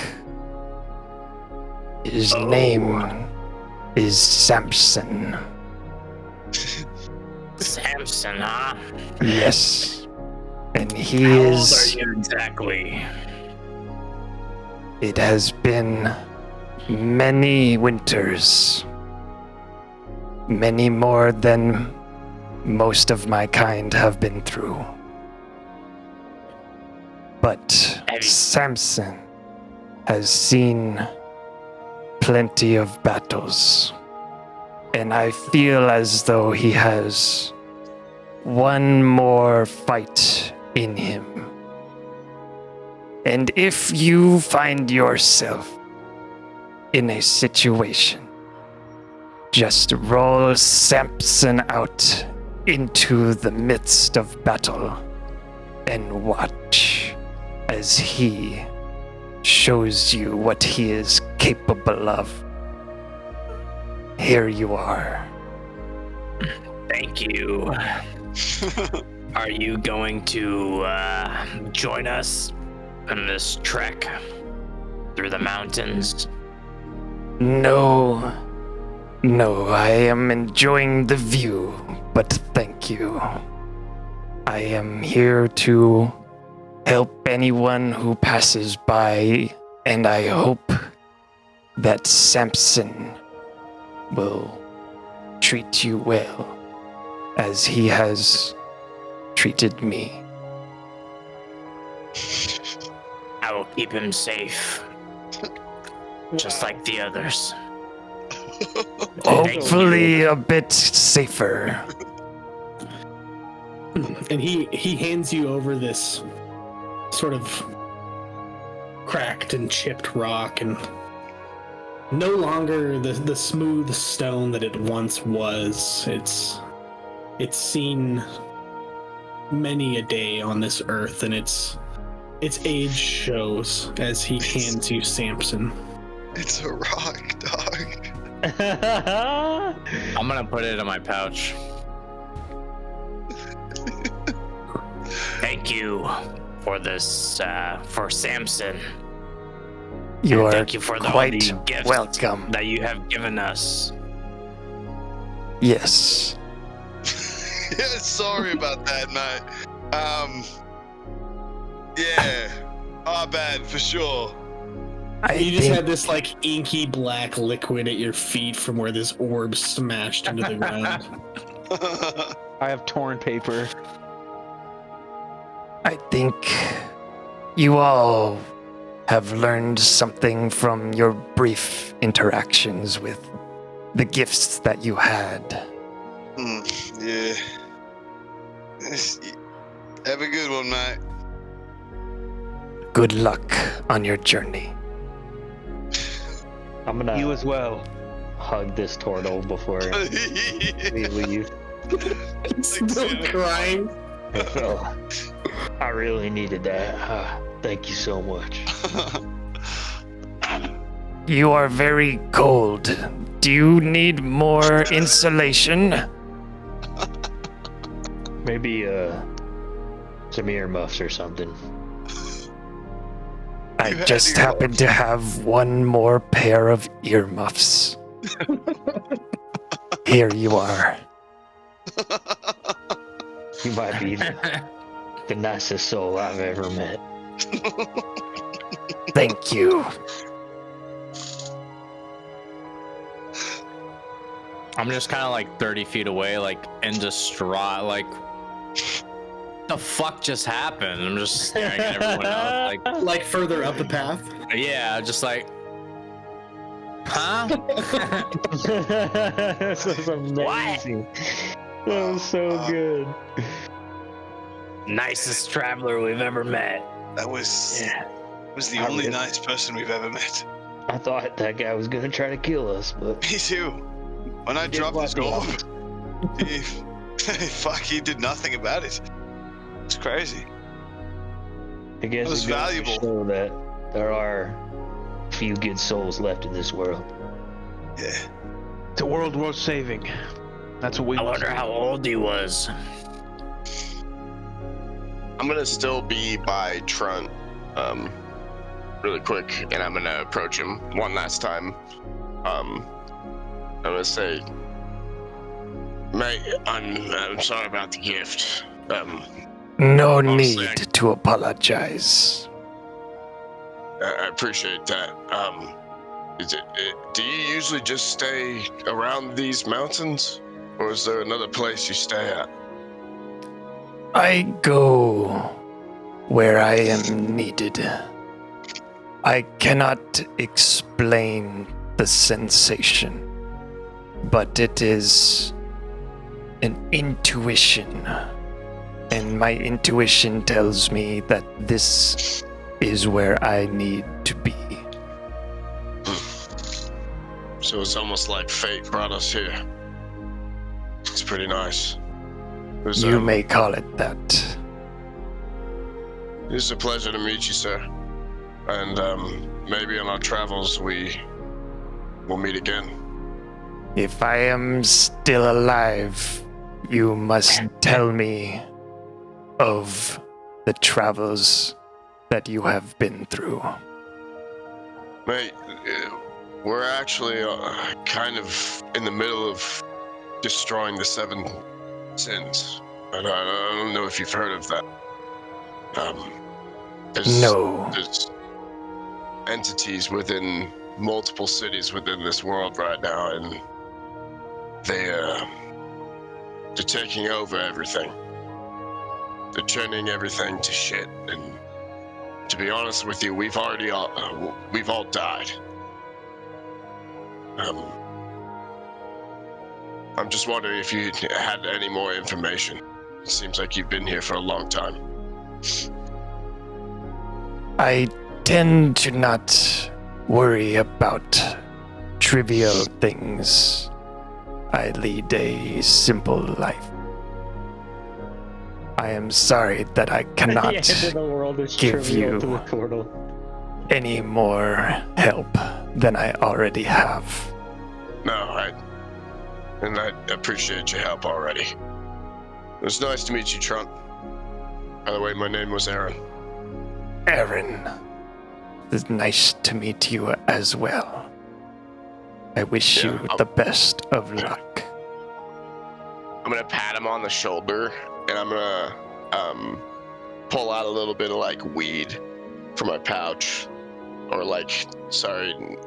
His name is Samson. Samson, huh? Yes. And he How is... old are you exactly? It has been many winters. Many more than most of my kind have been through. But Samson has seen plenty of battles. And I feel as though he has one more fight in him. And if you find yourself in a situation, just roll Samson out into the midst of battle and watch as he shows you what he is capable of. Here you are. Thank you. Are you going to join us on this trek through the mountains? No, I am enjoying the view, but thank you. I am here to help anyone who passes by, and I hope that Samson will treat you well, as he has treated me. I will keep him safe, just like the others. Hopefully a bit safer. And he hands you over this sort of cracked and chipped rock, and no longer the smooth stone that it once was. It's seen many a day on this earth, and its age shows as he hands you Samson. It's a rock, dog. I'm gonna put it in my pouch. Thank you for this, for Samson. You And are thank you for all quite these gifts welcome. that you have given us. Yes. Yeah, sorry about that, Matt. Yeah, our bad for sure. You just had this like inky black liquid at your feet from where this orb smashed into the ground. I have torn paper. I think you all have learned something from your brief interactions with the gifts that you had. Yeah. Have a good one, mate. Good luck on your journey. I'm gonna. You as well. Hug this turtle before we leave. Still crying. I really needed that. Thank you so much. You are very cold. Do you need more insulation? Maybe some earmuffs or something. I just happen to have one more pair of earmuffs. Here you are. You might be the nicest soul I've ever met. Thank you. I'm just kind of like 30 feet away, like in distraught, like the fuck just happened? I'm just staring at everyone else, like further up the path. Yeah, just like, huh? This was amazing. That was so good. Nicest traveler we've ever met. That was the only nice person we've ever met. I thought that guy was gonna try to kill us, but me too. When I dropped his orb, he did nothing about it. It's crazy. I guess it was valuable. Show that there are few good souls left in this world. Yeah. It's a world worth saving. That's what we. I wonder how old he was. I'm gonna still be by Trunt, really quick, and I'm gonna approach him one last time. I'm gonna say, mate, I'm sorry about the gift. No need to apologize. I appreciate that. Do you usually just stay around these mountains, or is there another place you stay at? I go where I am needed. I cannot explain the sensation, but it is an intuition. And my intuition tells me that this is where I need to be. So it's almost like fate brought us here. It's pretty nice. You may call it that. It's a pleasure to meet you, sir. And maybe on our travels we will meet again. If I am still alive, you must tell me of the travels that you have been through. Mate, we're actually kind of in the middle of destroying the 7 sins. And I don't know if you've heard of that. There's entities within multiple cities within this world right now, and they're taking over everything. They're turning everything to shit, and to be honest with you, we've all died. I'm just wondering if you had any more information. It seems like you've been here for a long time. I tend to not worry about trivial things. I lead a simple life. I am sorry that I cannot the end of the world is give trivial you to the portal. any more help than I already have. No, I appreciate your help already. It was nice to meet you, Trump. By the way, my name was Aaron. Aaron, it's nice to meet you as well. I wish you the best of luck. I'm gonna pat him on the shoulder, and I'm gonna pull out a little bit of like weed from my pouch, or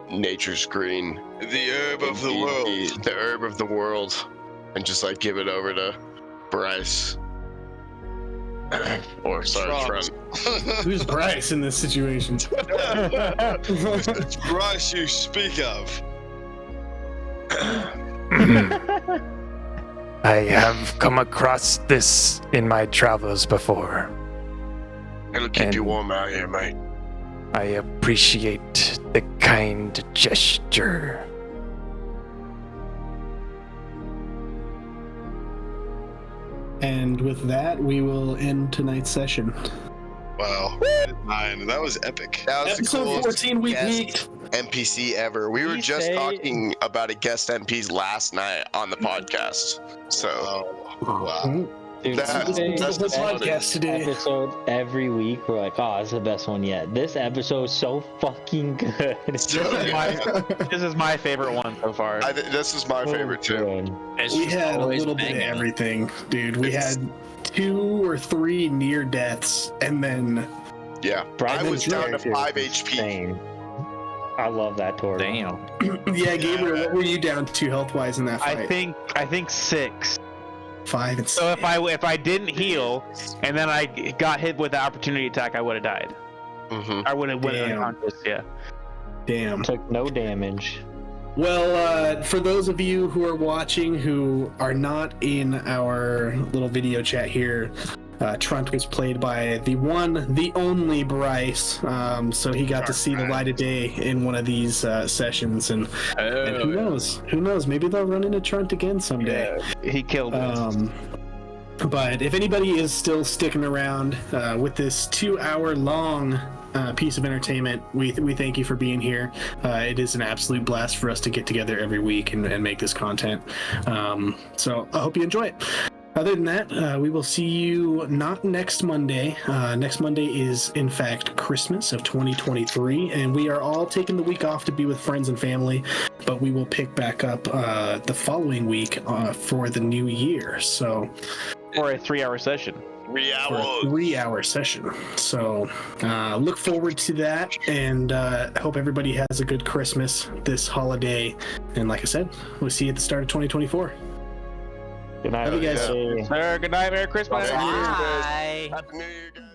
nature's green. The herb of the world. The herb of the world, and just like give it over to Bryce. Or sorry, Trent. Who's Bryce in this situation? It's Bryce you speak of. I have come across this in my travels before. It'll keep you warm out here, mate. I appreciate the kind gesture. And with that, we will end tonight's session. Wow. 9. That was epic. That was Episode the coolest 14, we guest peaked. NPC ever. We were just talking about a guest NPC last night on the podcast. So, wow. Dude, that's the podcast today. Episode every week, we're like, oh, it's the best one yet. This episode is so fucking good. This is my favorite one so far. This is my favorite too. We had a little bit of everything, dude. We had 2 or 3 near deaths, and then I was down to 5 HP. I love that Tor. Damn. Yeah, Gabriel, what were you down to health wise in that fight? I think 6. 5 and 6. So if I didn't heal and then I got hit with the opportunity attack, I would have died. I would have went unconscious. Yeah. Damn. Took no damage. Well, for those of you who are watching who are not in our little video chat here, Trunt was played by the one, the only Bryce. So he got to see the light of day in one of these sessions, and who knows? Who knows? Maybe they'll run into Trunt again someday. Yeah, he killed us. But if anybody is still sticking around with this 2-hour long piece of entertainment, we thank you for being here. It is an absolute blast for us to get together every week and make this content. So I hope you enjoy it. Other than that, we will see you not next Monday. Next Monday is, in fact, Christmas of 2023, and we are all taking the week off to be with friends and family, but we will pick back up the following week for the new year. So, for a 3-hour session. 3 hours. For a 3-hour session. So, look forward to that, and hope everybody has a good Christmas this holiday. And like I said, we'll see you at the start of 2024. Good night, love you guys. Sir, good night, Merry Christmas. Happy New Year, guys.